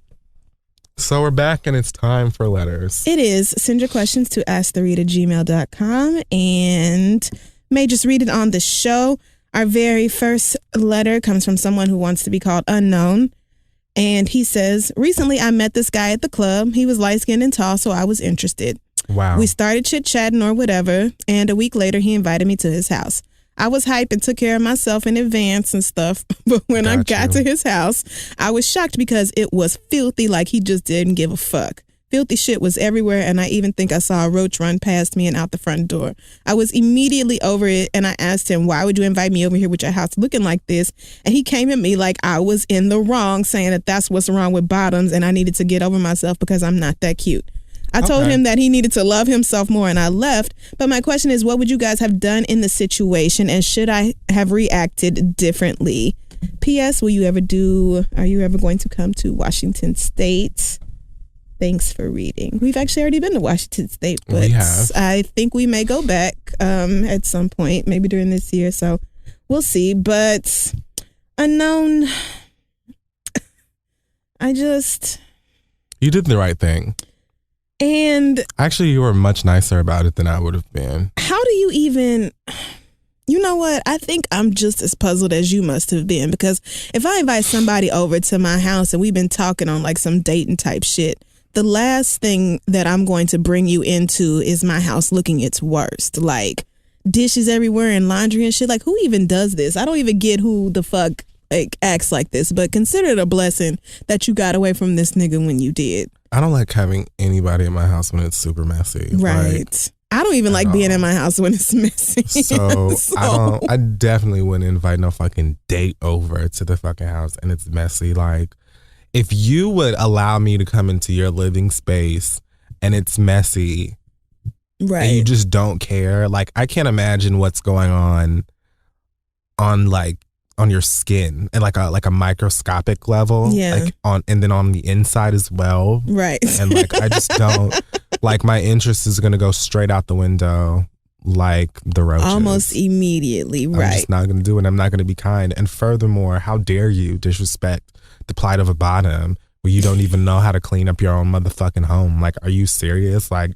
So we're back and it's time for letters. It is. Send your questions to asktheread@gmail.com and may just read it on the show. Our very first letter comes from someone who wants to be called unknown. And he says, recently I met this guy at the club. He was light-skinned and tall, so I was interested. Wow. We started chit-chatting or whatever, and a week later he invited me to his house. I was hyped and took care of myself in advance and stuff. But when I got to his house, I was shocked because it was filthy, like he just didn't give a fuck. Filthy shit was everywhere, and I even think I saw a roach run past me and out the front door. I was immediately over it, and I asked him, why would you invite me over here with your house looking like this? And he came at me like I was in the wrong, saying that that's what's wrong with bottoms, and I needed to get over myself because I'm not that cute. I told him that he needed to love himself more, and I left. But my question is, what would you guys have done in the situation, and should I have reacted differently? P.S. Are you ever going to come to Washington State? Thanks for reading. We've actually already been to Washington State, but we have. I think we may go back at some point, maybe during this year. So we'll see. But unknown, You did the right thing. And actually, you were much nicer about it than I would have been. How do you even... You know what? I think I'm just as puzzled as you must have been, because if I invite somebody over to my house and we've been talking on like some dating type shit, the last thing that I'm going to bring you into is my house looking its worst. Like dishes everywhere and laundry and shit. Like, who even does this? I don't even get who the fuck like acts like this, but consider it a blessing that you got away from this nigga when you did. I don't like having anybody in my house when it's super messy. Right. Like, I don't even like being in my house when it's messy. So I definitely wouldn't invite no fucking date over to the fucking house and it's messy. Like, if you would allow me to come into your living space and it's messy, right, and you just don't care, like, I can't imagine what's going on your skin and like a microscopic level, like and then on the inside as well, right? And like I just don't like, my interest is gonna go straight out the window like the roaches almost immediately. Right, I'm just not gonna do it. I'm not gonna be kind. And furthermore, how dare you disrespect the plight of a bottom where you don't even know how to clean up your own motherfucking home? Like, are you serious? Like,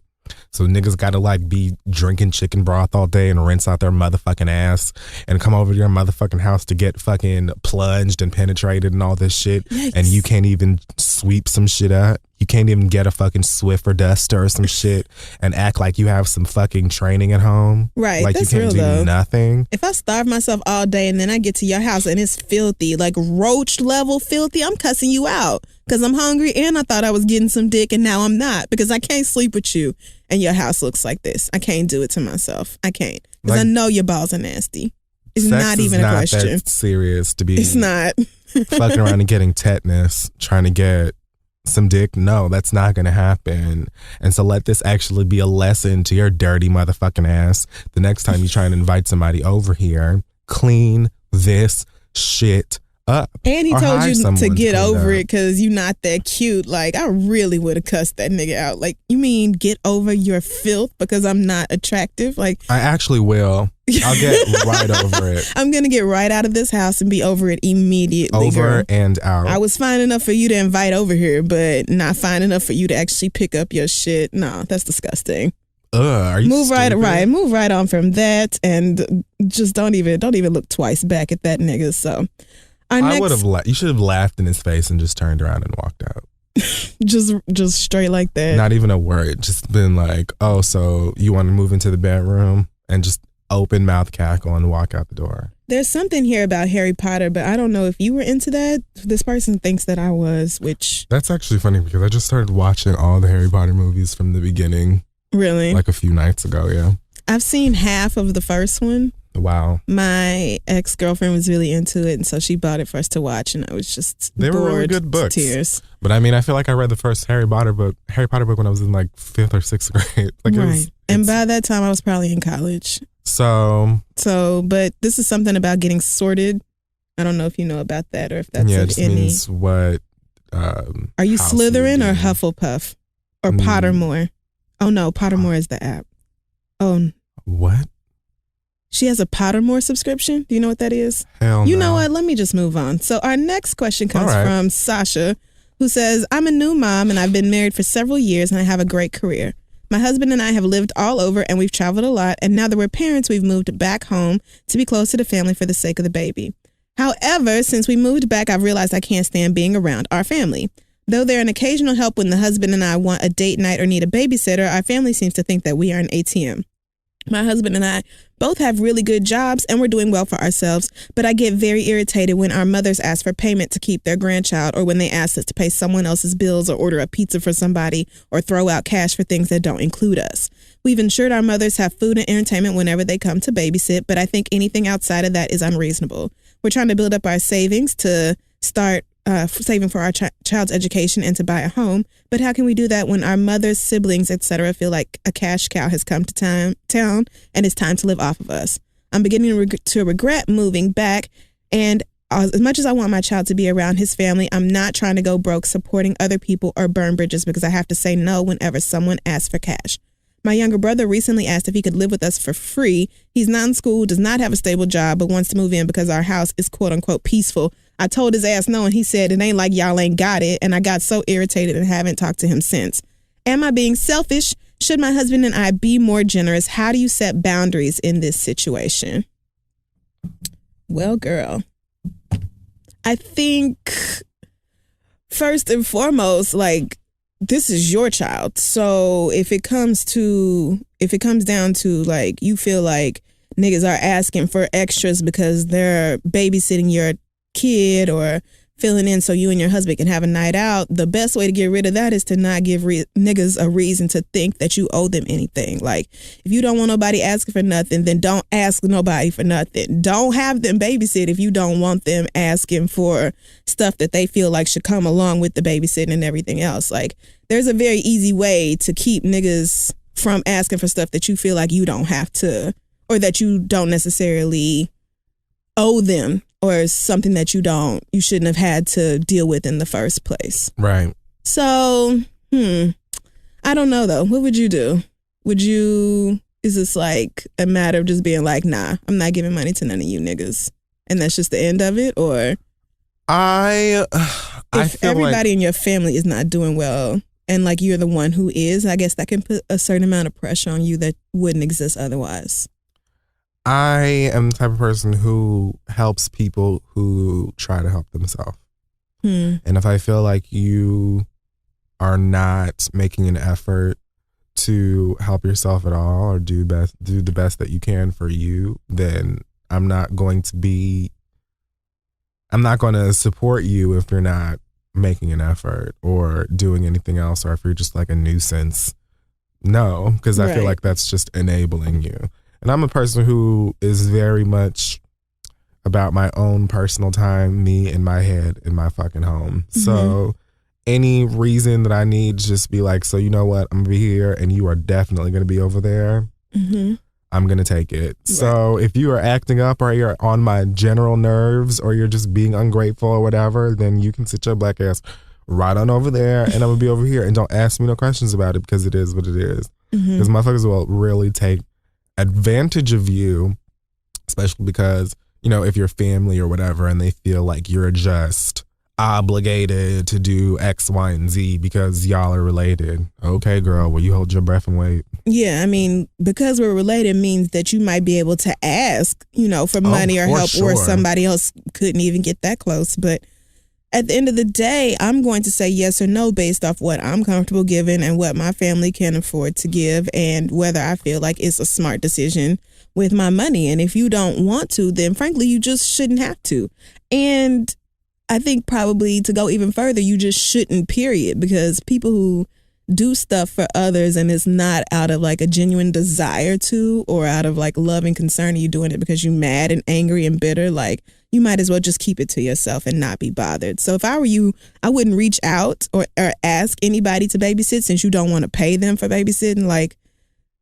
so niggas gotta like be drinking chicken broth all day and rinse out their motherfucking ass and come over to your motherfucking house to get fucking plunged and penetrated and all this shit. Yikes. And you can't even sweep some shit up. You can't even get a fucking Swiffer duster or some shit and act like you have some fucking training at home. Right, like that's you can't real, do though. nothing. If I starve myself all day and then I get to your house and it's filthy, like roach level filthy, I'm cussing you out because I'm hungry and I thought I was getting some dick and now I'm not, because I can't sleep with you and your house looks like this. I can't do it to myself. I can't, because like, I know your balls are nasty. It's sex not even is a not question. that serious to be. It's not. Fucking around and getting tetanus trying to get some dick. No, that's not gonna happen. And so let this actually be a lesson to your dirty motherfucking ass. The next time you try and invite somebody over here, clean this shit up. And he told you to get over it because you're not that cute. Like, I really would have cussed that nigga out. Like, you mean get over your filth because I'm not attractive? Like, I actually will. I'll get right over it. I'm gonna get right out of this house and be over it immediately. Over girl. And out. I was fine enough for you to invite over here, but not fine enough for you to actually pick up your shit. No, that's disgusting. Are you move stupid? right, move right on from that, and just don't even look twice back at that nigga. So. I would have. You should have laughed in his face and just turned around and walked out. just straight like that. Not even a word. Just been like, oh, so you want to move into the bedroom, and just open mouth cackle and walk out the door. There's something here about Harry Potter, but I don't know if you were into that. This person thinks that I was, which... That's actually funny because I just started watching all the Harry Potter movies from the beginning. Really? Like a few nights ago, yeah. I've seen half of the first one. Wow. My ex-girlfriend was really into it, and so she bought it for us to watch, and I was just They were really good books. Tears. But I mean, I feel like I read the first Harry Potter book when I was in like 5th or 6th grade. Like right. And by that time, I was probably in college. So, but this is something about getting sorted. I don't know if you know about that or if that's it just means what. Are you Slytherin or Hufflepuff or Pottermore? Oh no, Pottermore is the app. Oh, what? She has a Pottermore subscription. Do you know what that is? Hell You no. know what? Let me just move on. So our next question comes from Sasha, who says, I'm a new mom and I've been married for several years and I have a great career. My husband and I have lived all over and we've traveled a lot, and now that we're parents, we've moved back home to be close to the family for the sake of the baby. However, since we moved back, I've realized I can't stand being around our family. Though they're an occasional help when the husband and I want a date night or need a babysitter, our family seems to think that we are an ATM. My husband and I both have really good jobs and we're doing well for ourselves, but I get very irritated when our mothers ask for payment to keep their grandchild, or when they ask us to pay someone else's bills or order a pizza for somebody or throw out cash for things that don't include us. We've ensured our mothers have food and entertainment whenever they come to babysit, but I think anything outside of that is unreasonable. We're trying to build up our savings to start saving for our child's education and to buy a home. But how can we do that when our mothers, siblings, etc. feel like a cash cow has come to town and it's time to live off of us? I'm beginning to regret moving back, and as much as I want my child to be around his family, I'm not trying to go broke supporting other people or burn bridges because I have to say no whenever someone asks for cash. My younger brother recently asked if he could live with us for free. He's not in school, does not have a stable job, but wants to move in because our house is quote unquote peaceful. I told his ass no, and he said it ain't like y'all ain't got it, and I got so irritated and haven't talked to him since. Am I being selfish? Should my husband and I be more generous? How do you set boundaries in this situation? Well, girl, I think first and foremost, like, this is your child. So if it comes down to like, you feel like niggas are asking for extras because they're babysitting your kid or filling in so you and your husband can have a night out, the best way to get rid of that is to not give niggas a reason to think that you owe them anything. Like, if you don't want nobody asking for nothing, then don't ask nobody for nothing. Don't have them babysit if you don't want them asking for stuff that they feel like should come along with the babysitting and everything else. Like, there's a very easy way to keep niggas from asking for stuff that you feel like you don't have to, or that you don't necessarily owe them, or something that you shouldn't have had to deal with in the first place. Right. So, I don't know though. What would you do? Is this like a matter of just being like, nah, I'm not giving money to none of you niggas, and that's just the end of it? Or if everybody in your family is not doing well and like you're the one who is, I guess that can put a certain amount of pressure on you that wouldn't exist otherwise. I am the type of person who helps people who try to help themselves. And if I feel like you are not making an effort to help yourself at all or do the best that you can for you, then I'm not going to support you if you're not making an effort or doing anything else, or if you're just like a nuisance. No, because I feel like that's just enabling you. And I'm a person who is very much about my own personal time, me in my head, in my fucking home. Mm-hmm. So any reason that I need to just be like, so you know what, I'm going to be here and you are definitely going to be over there, I'm going to take it. Right. So if you are acting up or you're on my general nerves or you're just being ungrateful or whatever, then you can sit your black ass right on over there and I'm going to be over here. And don't ask me no questions about it because it is what it is. Because motherfuckers will really take advantage of you, especially because, you know, if you're family or whatever and they feel like you're just obligated to do X, Y, and Z because y'all are related. Okay, girl, well, you hold your breath and wait. Yeah, I mean, because we're related means that you might be able to ask, you know, for money or help, where somebody else couldn't even get that close. But at the end of the day, I'm going to say yes or no based off what I'm comfortable giving and what my family can afford to give and whether I feel like it's a smart decision with my money. And if you don't want to, then frankly, you just shouldn't have to. And I think probably to go even further, you just shouldn't, period, because people who do stuff for others and it's not out of like a genuine desire to or out of like love and concern, you doing it because you're mad and angry and bitter, like you might as well just keep it to yourself and not be bothered. So if I were you, I wouldn't reach out or ask anybody to babysit since you don't want to pay them for babysitting. Like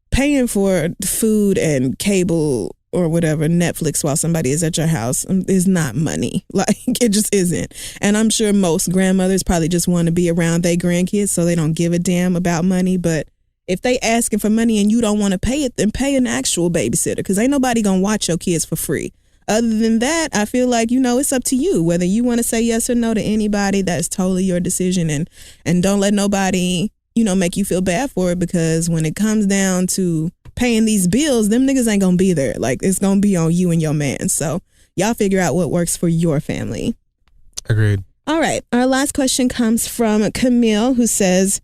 paying for food and cable or whatever, Netflix while somebody is at your house is not money. Like it just isn't. And I'm sure most grandmothers probably just want to be around their grandkids so they don't give a damn about money. But if they asking for money and you don't want to pay it, then pay an actual babysitter because ain't nobody going to watch your kids for free. Other than that, I feel like, it's up to you. Whether you want to say yes or no to anybody, that's totally your decision. And don't let nobody, make you feel bad for it because when it comes down to paying these bills, them niggas ain't gonna be there. Like it's gonna be on you and your man. So y'all figure out what works for your family. Agreed. All right. Our last question comes from Camille, who says,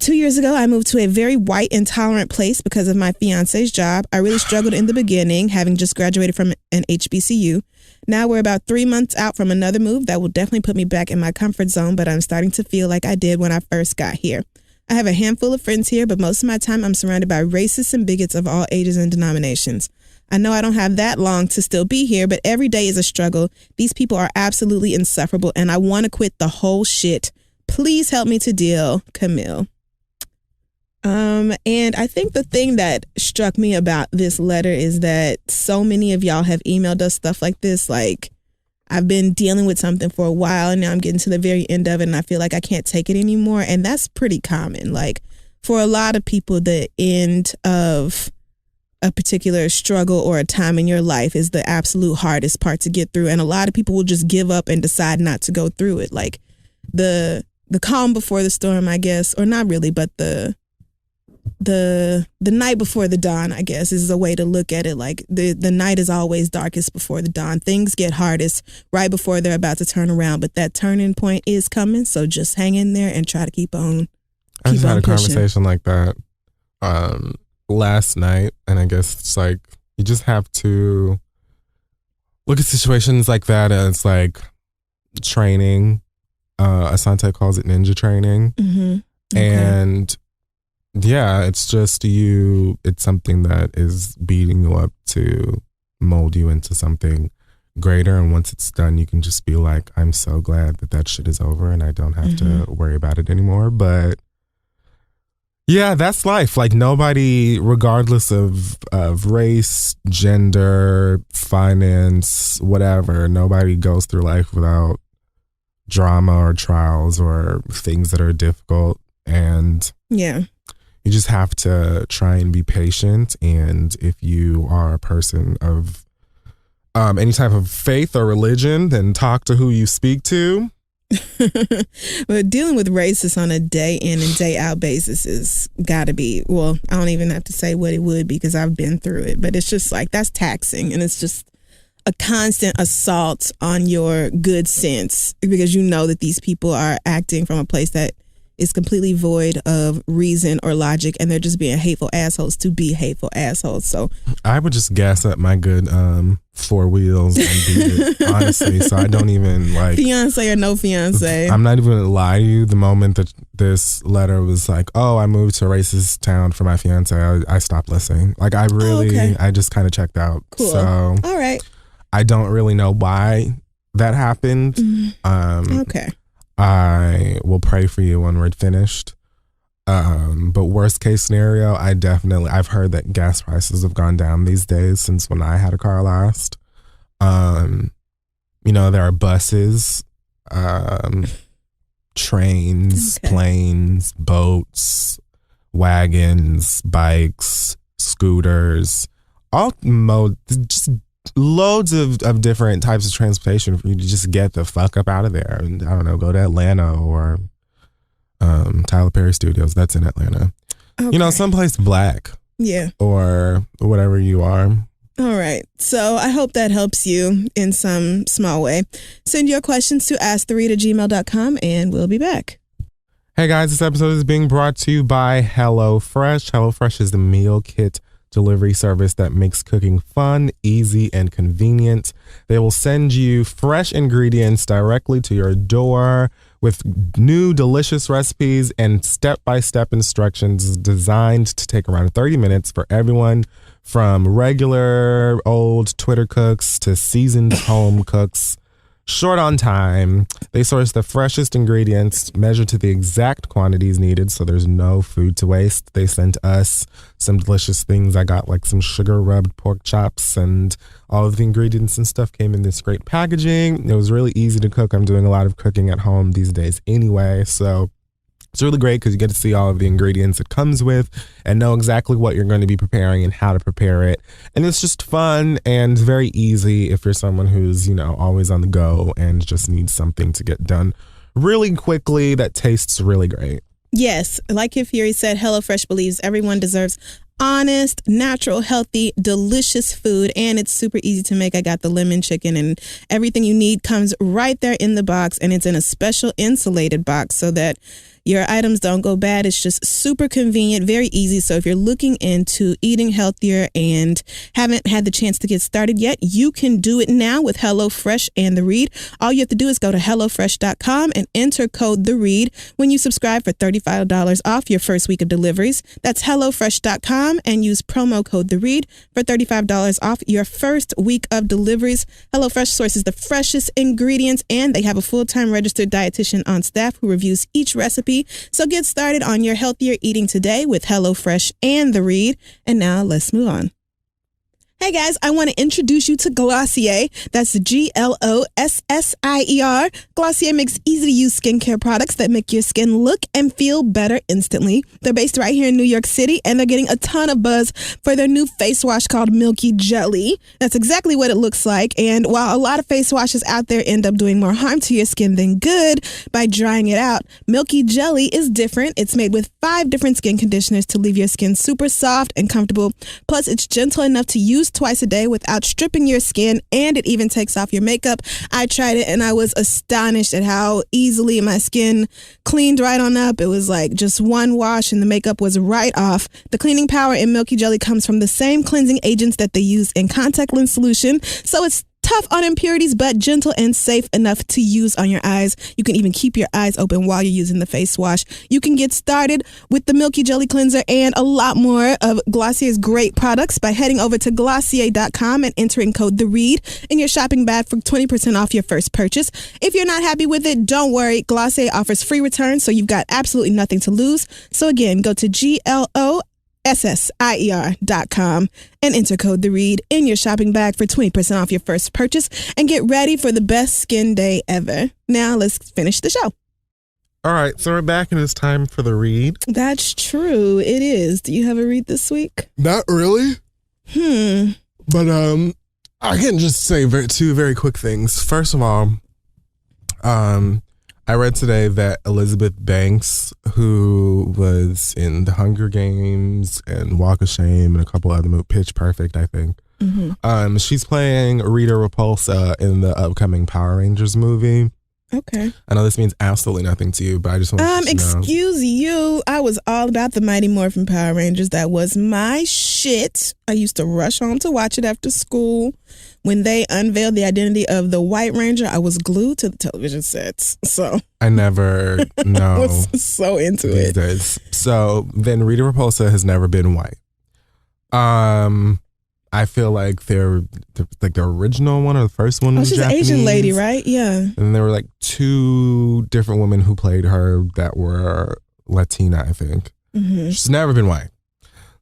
2 years ago, I moved to a very white intolerant place because of my fiance's job. I really struggled in the beginning, having just graduated from an HBCU. Now we're about 3 months out from another move that will definitely put me back in my comfort zone, but I'm starting to feel like I did when I first got here. I have a handful of friends here, but most of my time I'm surrounded by racists and bigots of all ages and denominations. I know I don't have that long to still be here, but every day is a struggle. These people are absolutely insufferable, and I want to quit the whole shit. Please help me to deal, Camille. And I think the thing that struck me about this letter is that so many of y'all have emailed us stuff like this, like, I've been dealing with something for a while and now I'm getting to the very end of it and I feel like I can't take it anymore. And that's pretty common. Like for a lot of people, the end of a particular struggle or a time in your life is the absolute hardest part to get through. And a lot of people will just give up and decide not to go through it. Like the calm before the storm, I guess, or not really, but the night before the dawn, I guess, is a way to look at it. Like the night is always darkest before the dawn. Things get hardest right before they're about to turn around, but that turning point is coming. So just hang in there and try to keep on. I just had a conversation like that last night, and I guess it's like you just have to look at situations like that as like training. Asante calls it ninja training, and yeah, it's just it's something that is beating you up to mold you into something greater. And once it's done, you can just be like, I'm so glad that shit is over and I don't have to worry about it anymore. But yeah, that's life. Like nobody, regardless of race, gender, finance, whatever, nobody goes through life without drama or trials or things that are difficult. And yeah. You just have to try and be patient. And if you are a person of any type of faith or religion, then talk to who you speak to. But dealing with racists on a day in and day out basis is gotta be, well, I don't even have to say what it would be because I've been through it. But it's just like, that's taxing. And it's just a constant assault on your good sense because you know that these people are acting from a place that is completely void of reason or logic, and they're just being hateful assholes to be hateful assholes. So I would just gas up my good 4 wheels and beat it, honestly. So I don't even like fiance or no fiance. I'm not even gonna lie to you. The moment that this letter was like, oh, I moved to a racist town for my fiance, I stopped listening. Like I really, I just kind of checked out. Cool. So all right. I don't really know why that happened. Okay. I will pray for you when we're finished. But worst case scenario, I've heard that gas prices have gone down these days since when I had a car last. There are buses, trains, planes, boats, wagons, bikes, scooters, all modes, just loads of different types of transportation for you to just get the fuck up out of there. And I don't know, go to Atlanta or Tyler Perry Studios. That's in Atlanta. Okay. Someplace black. Yeah. Or whatever you are. All right. So I hope that helps you in some small way. Send your questions to asktheread@gmail.com and we'll be back. Hey guys, this episode is being brought to you by HelloFresh. HelloFresh is the meal kit delivery service that makes cooking fun, easy, and convenient. They will send you fresh ingredients directly to your door with new delicious recipes and step-by-step instructions designed to take around 30 minutes for everyone from regular old Twitter cooks to seasoned home cooks. Short on time, they source the freshest ingredients, measured to the exact quantities needed, so there's no food to waste. They sent us some delicious things. I got like some sugar-rubbed pork chops, and all of the ingredients and stuff came in this great packaging. It was really easy to cook. I'm doing a lot of cooking at home these days anyway, so it's really great because you get to see all of the ingredients it comes with and know exactly what you're going to be preparing and how to prepare it. And it's just fun and very easy if you're someone who's, always on the go and just needs something to get done really quickly that tastes really great. Yes, like Kid Fury said, HelloFresh believes everyone deserves honest, natural, healthy, delicious food, and it's super easy to make. I got the lemon chicken, and everything you need comes right there in the box, and it's in a special insulated box so that your items don't go bad. It's just super convenient, very easy. So if you're looking into eating healthier and haven't had the chance to get started yet, you can do it now with HelloFresh and The Read. All you have to do is go to HelloFresh.com and enter code The Read when you subscribe for $35 off your first week of deliveries. That's HelloFresh.com and use promo code The Read for $35 off your first week of deliveries. HelloFresh sources the freshest ingredients, and they have a full-time registered dietitian on staff who reviews each recipe. So get started on your healthier eating today with HelloFresh and The Read. And now let's move on. Hey guys, I want to introduce you to Glossier. That's Glossier. Glossier makes easy-to-use skincare products that make your skin look and feel better instantly. They're based right here in New York City, and they're getting a ton of buzz for their new face wash called Milky Jelly. That's exactly what it looks like. And while a lot of face washes out there end up doing more harm to your skin than good by drying it out, Milky Jelly is different. It's made with 5 different skin conditioners to leave your skin super soft and comfortable. Plus, it's gentle enough to use twice a day without stripping your skin, and it even takes off your makeup. I tried it and I was astonished at how easily my skin cleaned right on up. It was like just one wash and the makeup was right off. The cleaning power in Milky Jelly comes from the same cleansing agents that they use in contact lens solution, so it's tough on impurities, but gentle and safe enough to use on your eyes. You can even keep your eyes open while you're using the face wash. You can get started with the Milky Jelly Cleanser and a lot more of Glossier's great products by heading over to Glossier.com and entering code The Read in your shopping bag for 20% off your first purchase. If you're not happy with it, don't worry. Glossier offers free returns, so you've got absolutely nothing to lose. So again, go to Glossier.com and enter code The Read in your shopping bag for 20% off your first purchase and get ready for the best skin day ever. Now let's finish the show. All right, so we're back and it's time for the read. That's true. It is. Do you have a read this week? Not really. But I can just say two very quick things. First of all, I read today that Elizabeth Banks, who was in The Hunger Games and Walk of Shame and a couple other movies, Pitch Perfect, I think. Mm-hmm. She's playing Rita Repulsa in the upcoming Power Rangers movie. Okay. I know this means absolutely nothing to you, but I just want to know. Excuse you. I was all about the Mighty Morphin Power Rangers. That was my shit. I used to rush home to watch it after school. When they unveiled the identity of the White Ranger, I was glued to the television sets. So I never know. I was so into it. Days. So then Rita Repulsa has never been white. I feel like they're like the original one or the first one was she's Japanese. an Asian lady, right? Yeah. And there were like 2 different women who played her that were Latina, I think. Mm-hmm. She's never been white.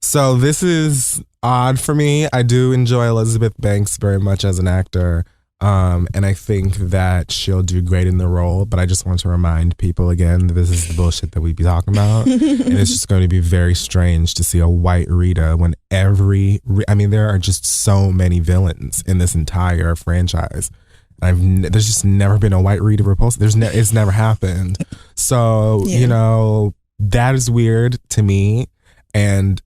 So this is odd for me. I do enjoy Elizabeth Banks very much as an actor. And I think that she'll do great in the role, but I just want to remind people again that this is the bullshit that we be talking about. And it's just going to be very strange to see a white Rita when there are just so many villains in this entire franchise. There's just never been a white Rita Repulsa. It's never happened. So, that is weird to me. And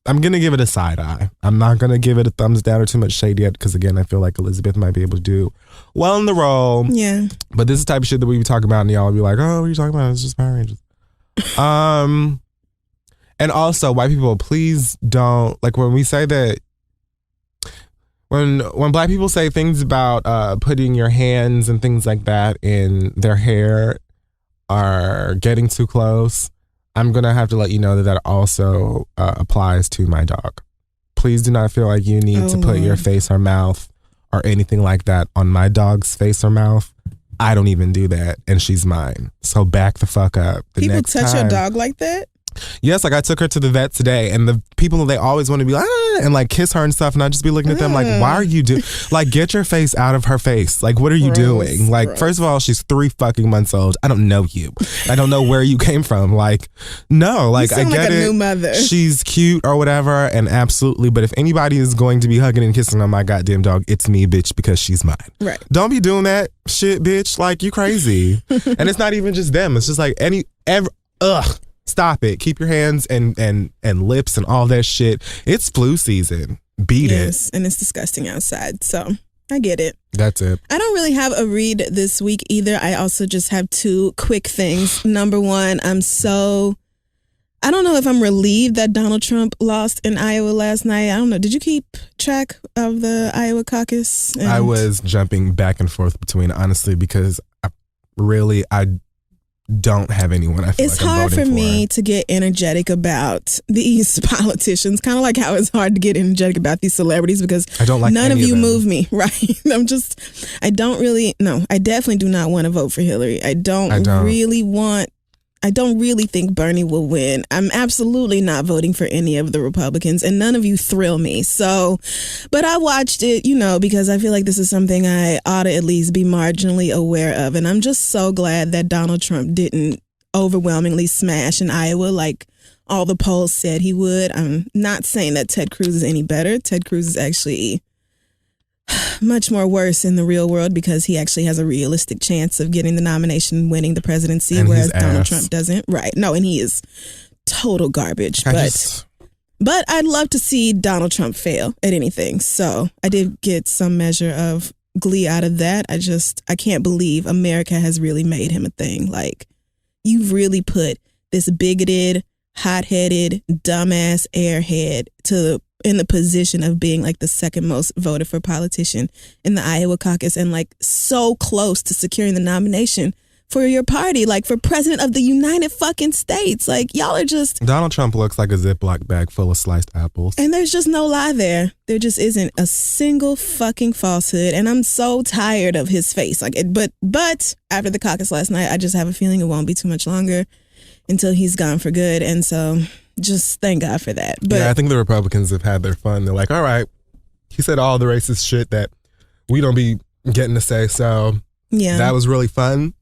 I'm going to give it a side eye. I'm not going to give it a thumbs down or too much shade yet because, again, I feel like Elizabeth might be able to do well in the role. Yeah. But this is the type of shit that we be talking about and y'all will be like, oh, what are you talking about? It's just Power Rangers. And also, white people, please don't, like when we say that, when black people say things about putting your hands and things like that in their hair are getting too close, I'm going to have to let you know that that also applies to my dog. Please do not feel like you need to put your face or mouth or anything like that on my dog's face or mouth. I don't even do that, and she's mine. So back the fuck up. People touch your dog like that? Yes, like I took her to the vet today, and the people, they always want to be like, and like kiss her and stuff, and I just be looking at them like, why are you like, get your face out of her face. Like, what are you doing? Like, first of all, she's 3 fucking months old. I don't know you. I don't know where you came from. Like, no, like, I get like a it. new mother. She's cute or whatever, and absolutely, but if anybody is going to be hugging and kissing on my goddamn dog, it's me, bitch, because she's mine. Right. Don't be doing that shit, bitch. Like, you crazy. And it's not even just them. It's just like stop it. Keep your hands and lips and all that shit. It's flu season. Beat it. And it's disgusting outside. So I get it. That's it. I don't really have a read this week either. I also just have 2 quick things. Number one, I don't know if I'm relieved that Donald Trump lost in Iowa last night. I don't know. Did you keep track of the Iowa caucus? I was jumping back and forth between, honestly, because I don't have anyone I feel it's like I'm hard voting for me to get energetic about these politicians, kind of like how it's hard to get energetic about these celebrities because I don't like none of you them. move me, right? I definitely do not want to vote for Hillary. I don't really think Bernie will win. I'm absolutely not voting for any of the Republicans, and none of you thrill me. So, but I watched it, because I feel like this is something I ought to at least be marginally aware of. And I'm just so glad that Donald Trump didn't overwhelmingly smash in Iowa like all the polls said he would. I'm not saying that Ted Cruz is any better. Ted Cruz is actually much more worse in the real world because he actually has a realistic chance of getting the nomination and winning the presidency, and whereas Donald Trump doesn't. Right. No, and he is total garbage. But I'd love to see Donald Trump fail at anything. So I did get some measure of glee out of that. I can't believe America has really made him a thing. Like, you've really put this bigoted, hot-headed, dumbass airhead in the position of being like the second most voted for politician in the Iowa caucus and like so close to securing the nomination for your party, like for president of the United fucking States. Like, y'all are just... Donald Trump looks like a Ziploc bag full of sliced apples. And there's just no lie there. There just isn't a single fucking falsehood. And I'm so tired of his face. Like, but after the caucus last night, I just have a feeling it won't be too much longer until he's gone for good. And so... just thank God for that. But yeah, I think the Republicans have had their fun. They're like, all right, he said all the racist shit that we don't be getting to say. So yeah, that was really fun,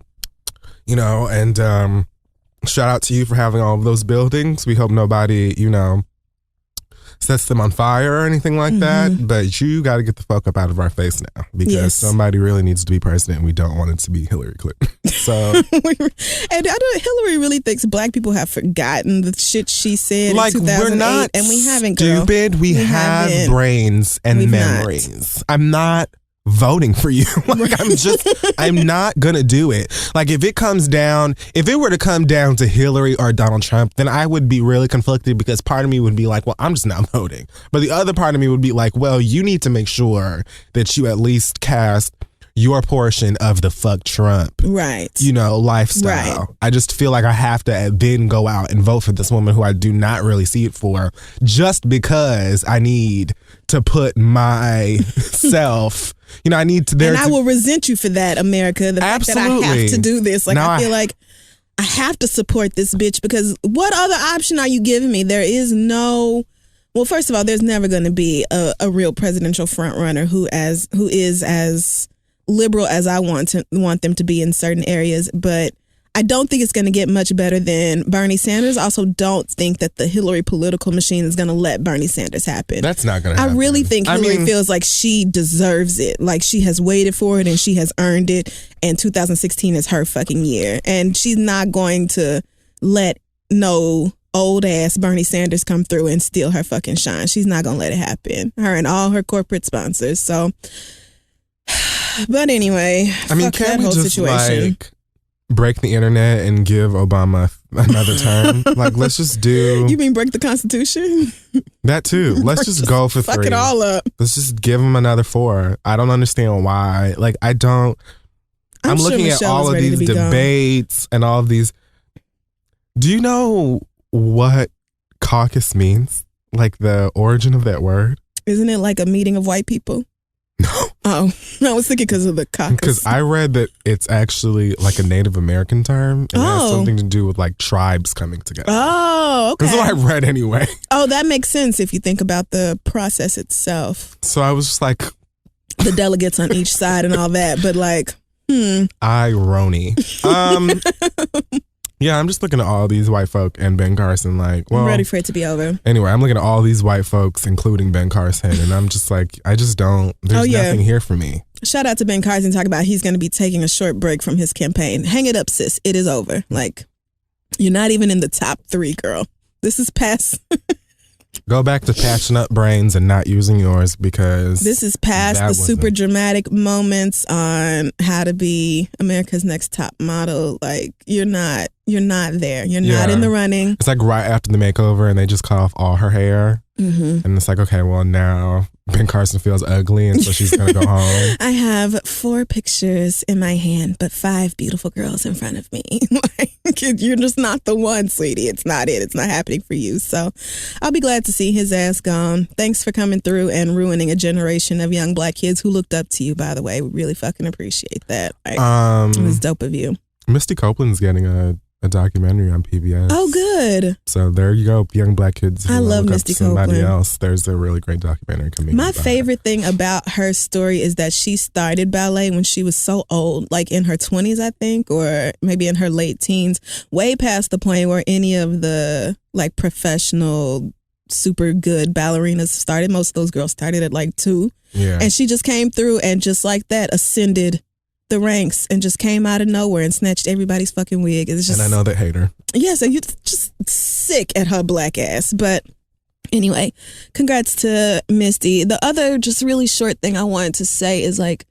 and shout out to you for having all of those buildings. We hope nobody, sets them on fire or anything like that. But you got to get the fuck up out of our face now because somebody really needs to be president and we don't want it to be Hillary Clinton. So, and Hillary really thinks black people have forgotten the shit she said in 2008. We're not and we haven't, stupid. Girl. We have brains and memories. I'm not voting for you. I'm not gonna do it. Like, if it were to come down to Hillary or Donald Trump, then I would be really conflicted because part of me would be like, well, I'm just not voting. But the other part of me would be like, well, you need to make sure that you at least cast your portion of the fuck Trump, right? Lifestyle. Right. I just feel like I have to then go out and vote for this woman who I do not really see it for, just because I need to put myself. I need to. And I will resent you for that, America. The fact that I have to do this, I feel like I have to support this bitch because what other option are you giving me? There is no. Well, first of all, there's never going to be a real presidential frontrunner who is as liberal as I want them to be in certain areas, but I don't think it's going to get much better than Bernie Sanders. I also don't think that the Hillary political machine is going to let Bernie Sanders happen. That's not going to happen. I really think Hillary feels like she deserves it. Like, she has waited for it and she has earned it. And 2016 is her fucking year. And she's not going to let no old ass Bernie Sanders come through and steal her fucking shine. She's not gonna let it happen. Her and all her corporate sponsors. So, but anyway, I mean, can't we just like break the internet and give Obama another term? Like, let's just do. You mean break the Constitution? That too. Let's just go for 3. Fuck it all up. Let's just give him another 4. I don't understand why. Like, I don't. I'm sure looking Michelle at all of these debates and all of these. Do you know what caucus means? Like the origin of that word? Isn't it like a meeting of white people? No. Oh, I was thinking because of the caucus. Because I read that it's actually like a Native American term. And it has something to do with like tribes coming together. Oh, okay. That's what I read anyway. Oh, that makes sense if you think about the process itself. So I was just like. The delegates on each side and all that. But like, Irony. Yeah, I'm just looking at all these white folk and Ben Carson like, well. I'm ready for it to be over. Anyway, I'm looking at all these white folks, including Ben Carson, and I'm just like, I just don't, there's nothing here for me. Shout out to Ben Carson talking about he's going to be taking a short break from his campaign. Hang it up, sis. It is over. Like, you're not even in the top 3, girl. This is past. Go back to patching up brains and not using yours because this is past the super dramatic moments on how to be America's Next Top Model. Like you're not there. You're not in the running. It's like right after the makeover and they just cut off all her hair. Mm-hmm. And it's like, okay, well now Ben Carson feels ugly and so she's going to go home. I have 4 pictures in my hand, but 5 beautiful girls in front of me. Like, you're just not the one, sweetie. It's not it. It's not happening for you. So I'll be glad to see his ass gone. Thanks for coming through and ruining a generation of young black kids who looked up to you, by the way. We really fucking appreciate that. Like, it was dope of you. Misty Copeland's getting a documentary on PBS. Oh, good. So there you go, young black kids. I love Misty Copeland. Somebody else. There's a really great documentary coming. My favorite thing about her story is that she started ballet when she was so old, like in her 20s, I think, or maybe in her late teens, way past the point where any of the like professional, super good ballerinas started. Most of those girls started at like 2. Yeah. And she just came through and just like that ascended the ranks and just came out of nowhere and snatched everybody's fucking wig. It's just, and I know that hater. Yeah, so you're just sick at her black ass. But anyway, congrats to Misty. The other just really short thing I wanted to say is like,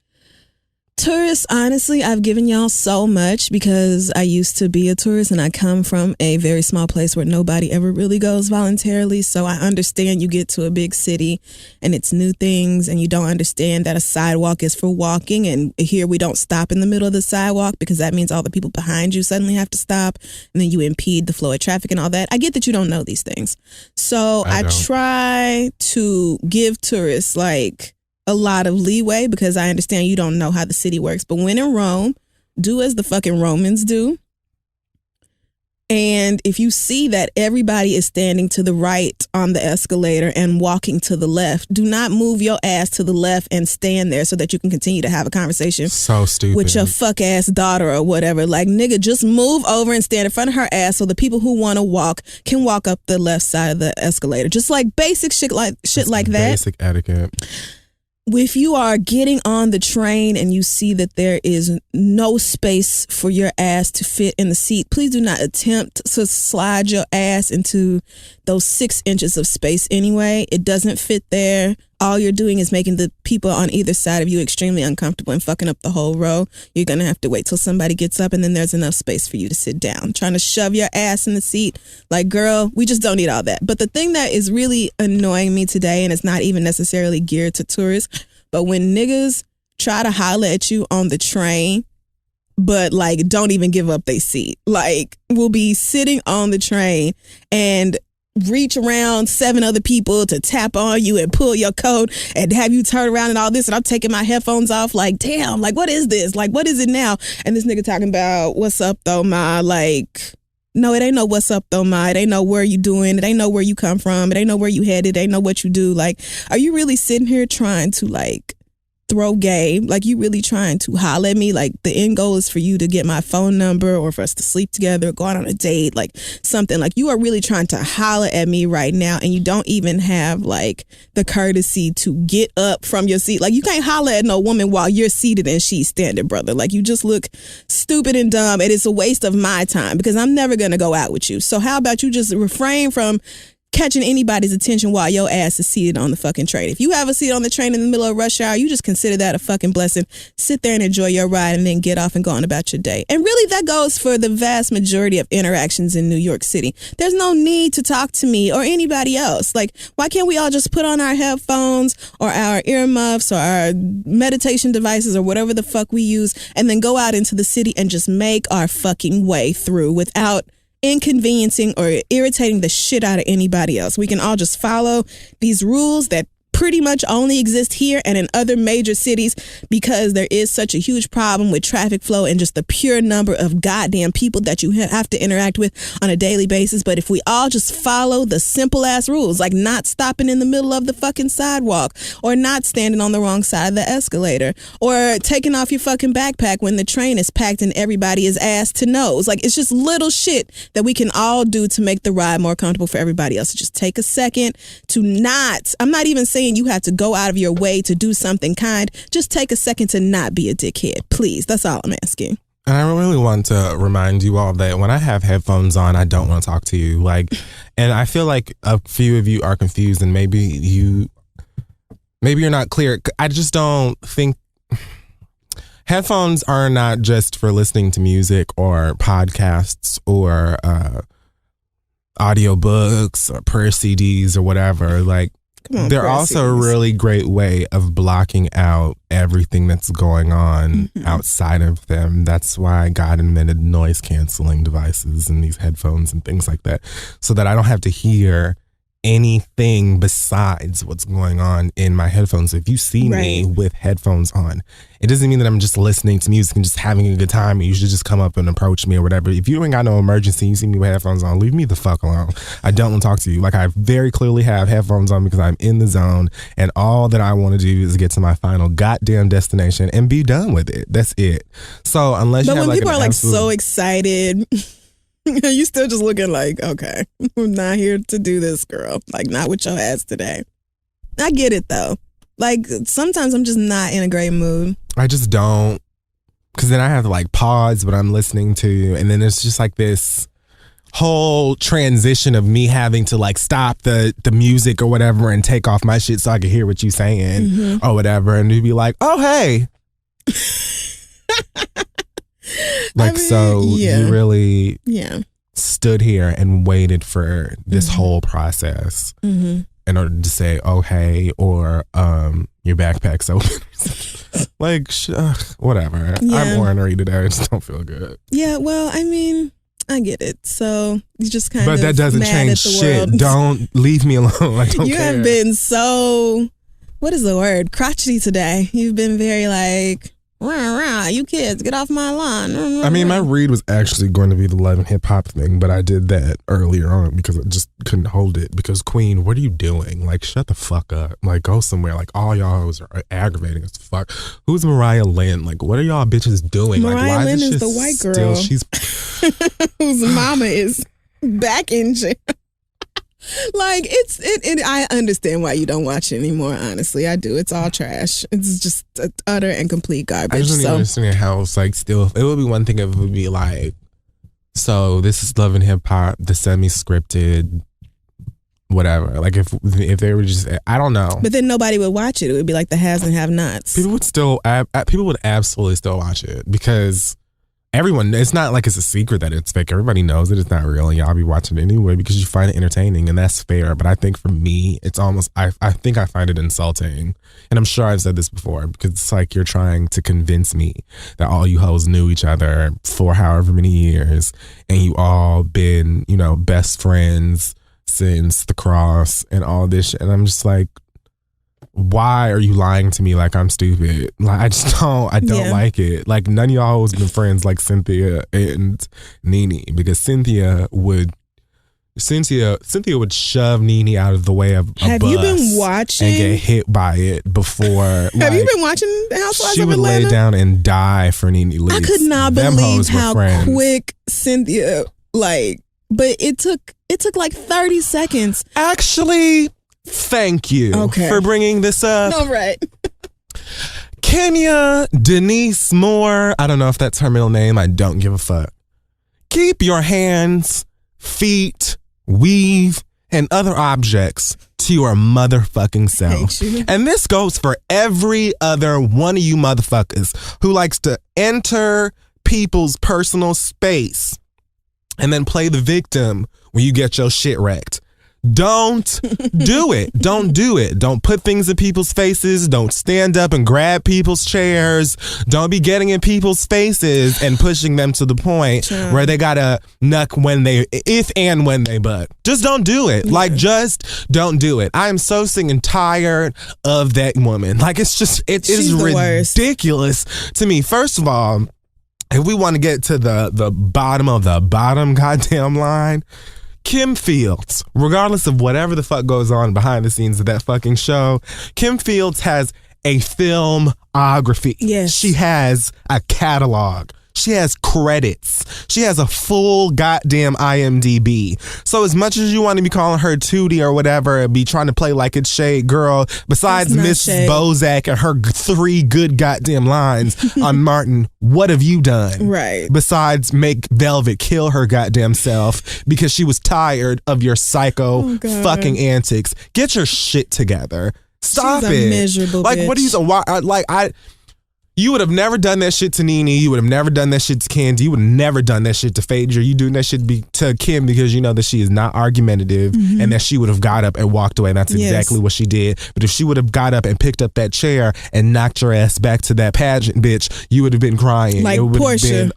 tourists, honestly, I've given y'all so much because I used to be a tourist and I come from a very small place where nobody ever really goes voluntarily. So I understand you get to a big city and it's new things and you don't understand that a sidewalk is for walking. And here we don't stop in the middle of the sidewalk because that means all the people behind you suddenly have to stop and then you impede the flow of traffic and all that. I get that you don't know these things. So I try to give tourists like a lot of leeway because I understand you don't know how the city works. But when in Rome, do as the fucking Romans do. And if you see that everybody is standing to the right on the escalator and walking to the left, do not move your ass to the left and stand there so that you can continue to have a conversation so stupid with your fuck ass daughter or whatever. Like, nigga, just move over and stand in front of her ass so the people who want to walk can walk up the left side of the escalator. Just like basic shit like that. Basic etiquette. If you are getting on the train and you see that there is no space for your ass to fit in the seat, please do not attempt to slide your ass into those 6 inches of space anyway. It doesn't fit there. All you're doing is making the people on either side of you extremely uncomfortable and fucking up the whole row. You're going to have to wait till somebody gets up and then there's enough space for you to sit down. Trying to shove your ass in the seat. Like, girl, we just don't need all that. But the thing that is really annoying me today, and it's not even necessarily geared to tourists, but when niggas try to holler at you on the train, but like don't even give up their seat. Like, we'll be sitting on the train and reach around 7 other people to tap on you and pull your coat and have you turn around and all this, and I'm taking my headphones off like, damn, like what is this? Like, what is it now? And this nigga talking about, what's up though, ma? Like, no, it ain't no what's up though, ma. It ain't no where you doing. It ain't no where you come from. It ain't no where you headed. It ain't no what you do. Like, are you really sitting here trying to like throw game? Like, you really trying to holler at me? Like, the end goal is for you to get my phone number or for us to sleep together or go out on a date, like something. Like, you are really trying to holler at me right now, and you don't even have like the courtesy to get up from your seat. Like, you can't holler at no woman while you're seated and she's standing, brother. Like, you just look stupid and dumb, and it's a waste of my time because I'm never going to go out with you. So how about you just refrain from catching anybody's attention while your ass is seated on the fucking train. If you have a seat on the train in the middle of rush hour, you just consider that a fucking blessing. Sit there and enjoy your ride and then get off and go on about your day. And really, that goes for the vast majority of interactions in New York City. There's no need to talk to me or anybody else. Like, why can't we all just put on our headphones or our earmuffs or our meditation devices or whatever the fuck we use and then go out into the city and just make our fucking way through without inconveniencing or irritating the shit out of anybody else. We can all just follow these rules that pretty much only exist here and in other major cities because there is such a huge problem with traffic flow and just the pure number of goddamn people that you have to interact with on a daily basis. But if we all just follow the simple ass rules, like not stopping in the middle of the fucking sidewalk or not standing on the wrong side of the escalator or taking off your fucking backpack when the train is packed and everybody is ass to nose. Like, it's just little shit that we can all do to make the ride more comfortable for everybody else. Just take a second to not, I'm not even saying you have to go out of your way to do something kind. Just take a second to not be a dickhead, please. That's all I'm asking. And I really want to remind you all that when I have headphones on, I don't want to talk to you. Like, and I feel like a few of you are confused, and maybe you're not clear. I just don't think headphones are not just for listening to music or podcasts or audiobooks or prayer CDs or whatever. Like, they're also a really great way of blocking out everything that's going on outside of them. That's why God invented noise canceling devices and these headphones and things like that, so that I don't have to hear anything besides what's going on in my headphones. If you see me with headphones on, it doesn't mean that I'm just listening to music and just having a good time. You should just come up and approach me or whatever. If you ain't got no emergency, you see me with headphones on, leave me the fuck alone. I don't want to talk to you. Like, I very clearly have headphones on because I'm in the zone, and all that I want to do is get to my final goddamn destination and be done with it. That's it. So unless you have, when like, people are like absolute... so excited, you still just looking like, okay, I'm not here to do this, girl. Like, not with your ass today. I get it though. Like, sometimes I'm just not in a great mood. I just don't, because then I have to like pause what I'm listening to, and then it's just like this whole transition of me having to like stop the music or whatever and take off my shit so I can hear what you saying or whatever, and you'd be like, oh hey. Like, I mean, so you really stood here and waited for this whole process in order to say, oh, hey, or your backpack's open. Like, whatever. Yeah. I'm ornery today. I just don't feel good. Yeah, well, I mean, I get it. So you just kind of But that doesn't change shit. Don't leave me alone. I don't care. You have been so, what is the word? Crotchety today. You've been very like... Rah, rah, you kids, get off my lawn. I mean, my read was actually going to be the Love and Hip Hop thing, but I did that earlier on because I just couldn't hold it. Because, Queen, what are you doing? Like, shut the fuck up. Like, go somewhere. Like, all y'all hoes are aggravating as fuck. Who's Mariah Lynn? Like, what are y'all bitches doing? Mariah like, why Lynn is the white girl. She's whose mama is back in jail. Like, I understand why you don't watch it anymore, honestly. I do. It's all trash. It's just utter and complete garbage. I just don't understand how it's like still, it would be one thing if it would be like, so this is Love and Hip Hop, the semi-scripted, whatever. Like, if they were just, I don't know. But then nobody would watch it. It would be like the haves and have-nots. People would absolutely still watch it because everyone, it's not like it's a secret that it's fake. Everybody knows that it's not real, and y'all be watching it anyway because you find it entertaining, and that's fair. But I think for me, it's almost, I think I find it insulting. And I'm sure I've said this before because it's like you're trying to convince me that all you hoes knew each other for however many years, and you all been, best friends since the cross and all this shit. And I'm just like, why are you lying to me like I'm stupid? Like, I don't like it. Like, none of y'all has been friends like Cynthia and Nene, because Cynthia would Cynthia would shove Nene out of the way of a Have bus you been watching? and get hit by it before. Have you been watching The Housewives She of would Atlanta? lay down and die for Nene Leakes. I could not Them believe hoes were how friends. quick Cynthia, but it took like 30 seconds. Actually, thank you for bringing this up. All right. Kenya Denise Moore, I don't know if that's her middle name. I don't give a fuck. Keep your hands, feet, weave, and other objects to your motherfucking self. And this goes for every other one of you motherfuckers who likes to enter people's personal space and then play the victim when you get your shit wrecked. Don't do it. Don't do it. Don't put things in people's faces. Don't stand up and grab people's chairs. Don't be getting in people's faces and pushing them to the point where they gotta nuck when they butt. Just don't do it. Like, just don't do it. I am so sick and tired of that woman. Like, it is ridiculous to me. First of all, if we want to get to the bottom of the bottom goddamn line, Kim Fields, regardless of whatever the fuck goes on behind the scenes of that fucking show, Kim Fields has a filmography. Yes. She has a catalog. She has credits. She has a full goddamn IMDb. So as much as you want to be calling her Tootie or whatever and be trying to play like it's shade, girl, besides Miss Bozak and her 3 good goddamn lines on Martin, what have you done? Right. Besides make Velvet kill her goddamn self because she was tired of your psycho fucking antics. Get your shit together. Stop She's it. A miserable like, bitch. what are you, you would have never done that shit to Nene. You would have never done that shit to Candy. You would have never done that shit to Phaedra. You doing that shit to Kim because you know that she is not argumentative and that she would have got up and walked away. And that's exactly what she did. But if she would have got up and picked up that chair and knocked your ass back to that pageant, bitch, you would have been crying. Like Portia. Been,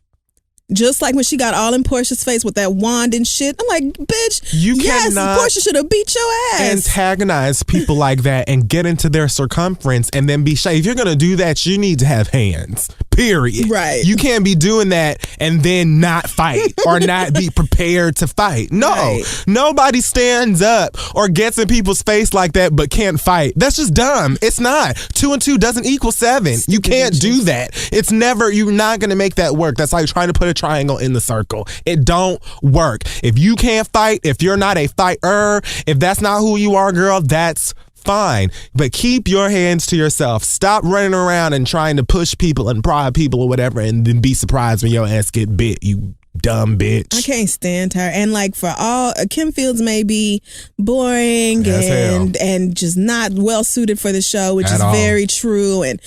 just like when she got all in Portia's face with that wand and shit. I'm like, bitch, cannot Portia should have beat your ass. Antagonize people like that and get into their circumference and then be shy. If you're going to do that, you need to have hands. Period. Right. You can't be doing that and then not fight or not be prepared to fight. No. Right. Nobody stands up or gets in people's face like that but can't fight. That's just dumb. It's not. 2 and 2 doesn't equal 7. You can't do that. You're not going to make that work. That's like trying to put a triangle in the circle. It don't work. If you can't fight, if you're not a fighter, if that's not who you are, girl, that's fine. But keep your hands to yourself. Stop running around and trying to push people and prod people or whatever and then be surprised when your ass get bit, you dumb bitch. I can't stand her. And like for all, Kim Fields may be boring and just not well suited for the show, which is very true. And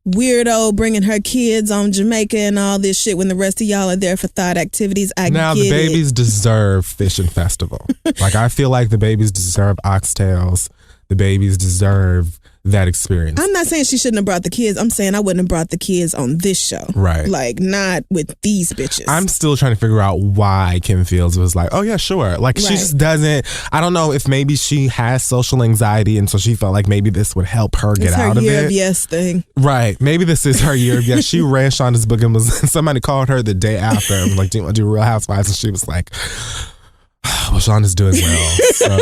weirdo bringing her kids on Jamaica and all this shit when the rest of y'all are there for thought activities. Now the babies deserve Fishing Festival. Like, I feel like the babies deserve oxtails. The babies deserve that experience. I'm not saying she shouldn't have brought the kids. I'm saying I wouldn't have brought the kids on this show. Right. Like, not with these bitches. I'm still trying to figure out why Kim Fields was like, oh yeah, sure. Like, she just doesn't, I don't know if maybe she has social anxiety and so she felt like maybe this would help her get out of it. It's her year of yes thing. Right. Maybe this is her year of yes. She ran Shonda's book and somebody called her the day after and was like, do you want to do Real Housewives? And she was like, well, Shonda's doing well, so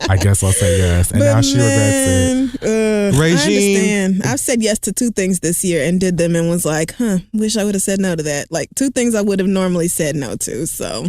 I guess I'll say yes. And now she regrets it. I understand. I've said yes to 2 things this year and did them and was like, wish I would have said no to that. Like 2 things I would have normally said no to. So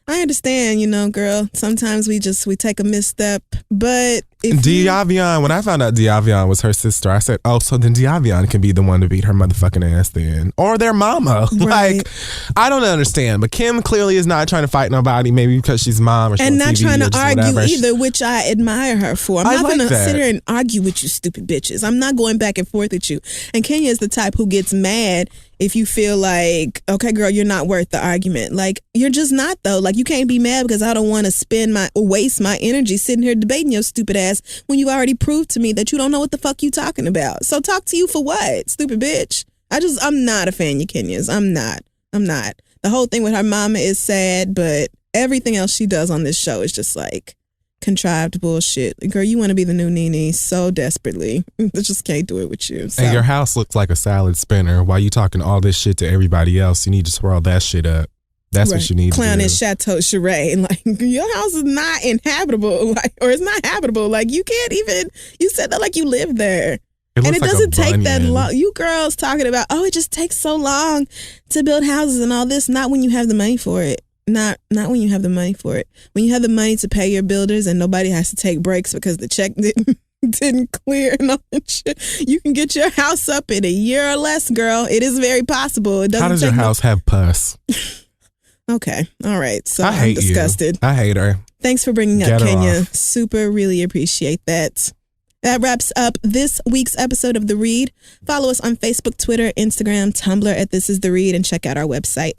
I understand, girl. Sometimes we take a misstep, but Diavion, when I found out Diavion was her sister, I said, oh, so then Diavion can be the one to beat her motherfucking ass then. Or their mama. Right. Like, I don't understand. But Kim clearly is not trying to fight nobody, maybe because she's mom or she's and not TV trying to argue whatever. either, which I admire her for. I'm not going to sit here and argue with you stupid bitches. I'm not going back and forth with you. And Kenya is the type who gets mad if you feel like, okay, girl, you're not worth the argument. Like, you're just not, though. Like, you can't be mad because I don't want to waste my energy sitting here debating your stupid ass when you already proved to me that you don't know what the fuck you talking about. So talk to you for what, stupid bitch? I'm not a fan of Kenya's. I'm not. The whole thing with her mama is sad, but everything else she does on this show is just like contrived bullshit. Girl, you want to be the new Nene so desperately. I just can't do it with you. So. And your house looks like a salad spinner. While you talking all this shit to everybody else, you need to swirl that shit up. That's what you need Clown to do. in Chateau Charest. Like, your house is not inhabitable. Like, or it's not habitable. Like, you can't even, you said that like you live there. It And it like doesn't take that bunion. long. You girls talking about, oh, it just takes so long to build houses and all this. Not when you have the money for it. Not when you have the money for it. When you have the money to pay your builders and nobody has to take breaks because the check didn't clear and all that shit. You can get your house up in a year or less, girl. It is very possible. It doesn't. How does your house have pus? Okay. All right. So I hate I'm disgusted. I hate her. Thanks for bringing up Get her Kenya. off. Super, really appreciate that. That wraps up this week's episode of The Read. Follow us on Facebook, Twitter, Instagram, Tumblr at This Is The Read, and check out our website,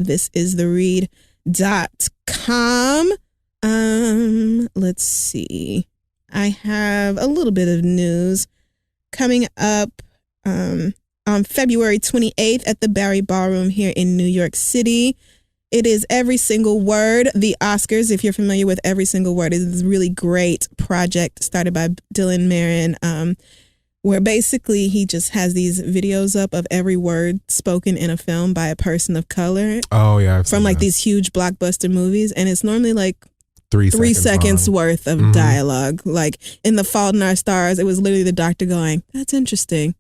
thisistheread.com. Let's see. I have a little bit of news coming up on February 28th at the Barry Ballroom here in New York City. It is Every Single Word, the Oscars. If you're familiar with Every Single Word, it is a really great project started by Dylan Marin, where basically he just has these videos up of every word spoken in a film by a person of color. Oh, yeah. I've From seen like that. these huge blockbuster movies. And it's normally like 3 seconds long. worth of dialogue. Like in The Fault in Our Stars, it was literally the doctor going, "That's interesting.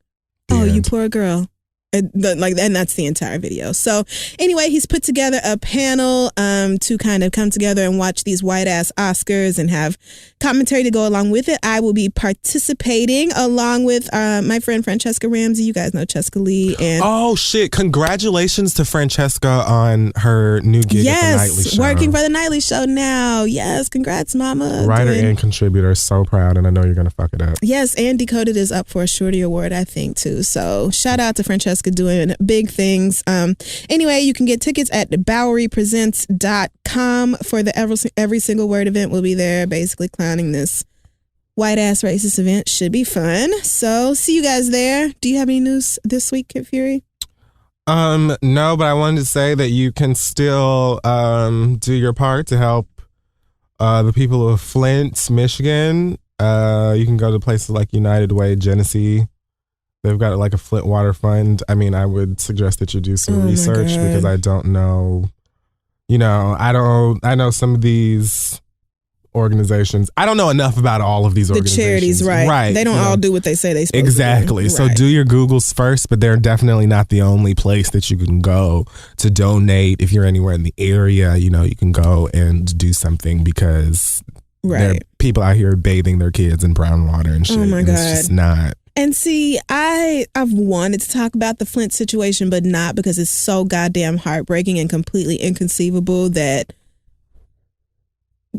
The Oh, you end. poor girl." And that's the entire video. So anyway, he's put together a panel to kind of come together and watch these white ass Oscars and have commentary to go along with it. I will be participating along with my friend Francesca Ramsey. You guys know Cheska Lee. And Oh, shit. Congratulations to Francesca on her new gig at the Nightly Show. working for the Nightly Show now. Yes, congrats, mama. Writer Doing- and contributor. So proud, and I know you're going to fuck it up. Yes, and Decoded is up for a Shorty Award, I think, too. So shout out to Francesca doing big things. Anyway, you can get tickets at BoweryPresents.com for the Every Single Word event. We'll be there basically clowning this white ass racist event. Should be fun. So see you guys there. Do you have any news this week, Kid Fury? No, but I wanted to say that you can still do your part to help the people of Flint, Michigan. You can go to places like United Way, Genesee. They've got like a Flint Water Fund. I mean, I would suggest that you do some research because I don't know. You know, I know some of these organizations. I don't know enough about all of these The organizations. charities, right? Right. They don't all do what they say they supposed Exactly. to do. So Right. do your Googles first, but they're definitely not the only place that you can go to donate. If you're anywhere in the area, you know, you can go and do something because there are Right. people out here bathing their kids in brown water and shit. Oh my and God. It's just not. And see, I've wanted to talk about the Flint situation, but not because it's so goddamn heartbreaking and completely inconceivable that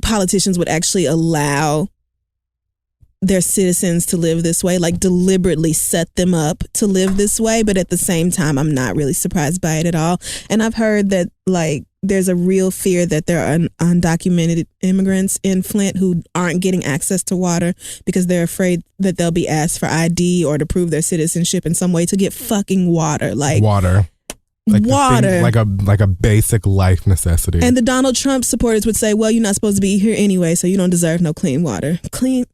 politicians would actually allow their citizens to live this way, like deliberately set them up to live this way. But at the same time, I'm not really surprised by it at all. And I've heard that like there's a real fear that there are undocumented immigrants in Flint who aren't getting access to water because they're afraid that they'll be asked for ID or to prove their citizenship in some way to get fucking water. Like Water. Like the water. thing, like a basic life necessity. And the Donald Trump supporters would say, well, you're not supposed to be here anyway, so you don't deserve no clean water. Clean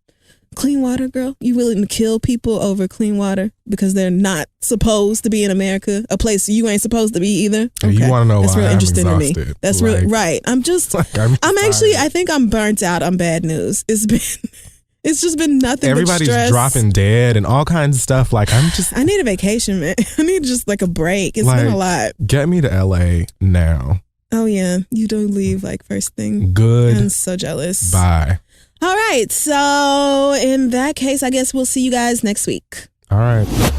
water, girl? You willing to kill people over clean water because they're not supposed to be in America, a place you ain't supposed to be either? And you want to know That's why real I'm interesting to me. exhausted. That's Like, real right. I'm just like, I'm actually tired. I think I'm burnt out on bad news. It's just been nothing Everybody's but stress. dropping dead and all kinds of stuff. Like, I'm just, I need a vacation, man. I need just like a break. It's been a lot. get me to LA now. Oh yeah, you do leave like first thing. Good. I'm so jealous. Bye. All right, so in that case, I guess we'll see you guys next week. All right.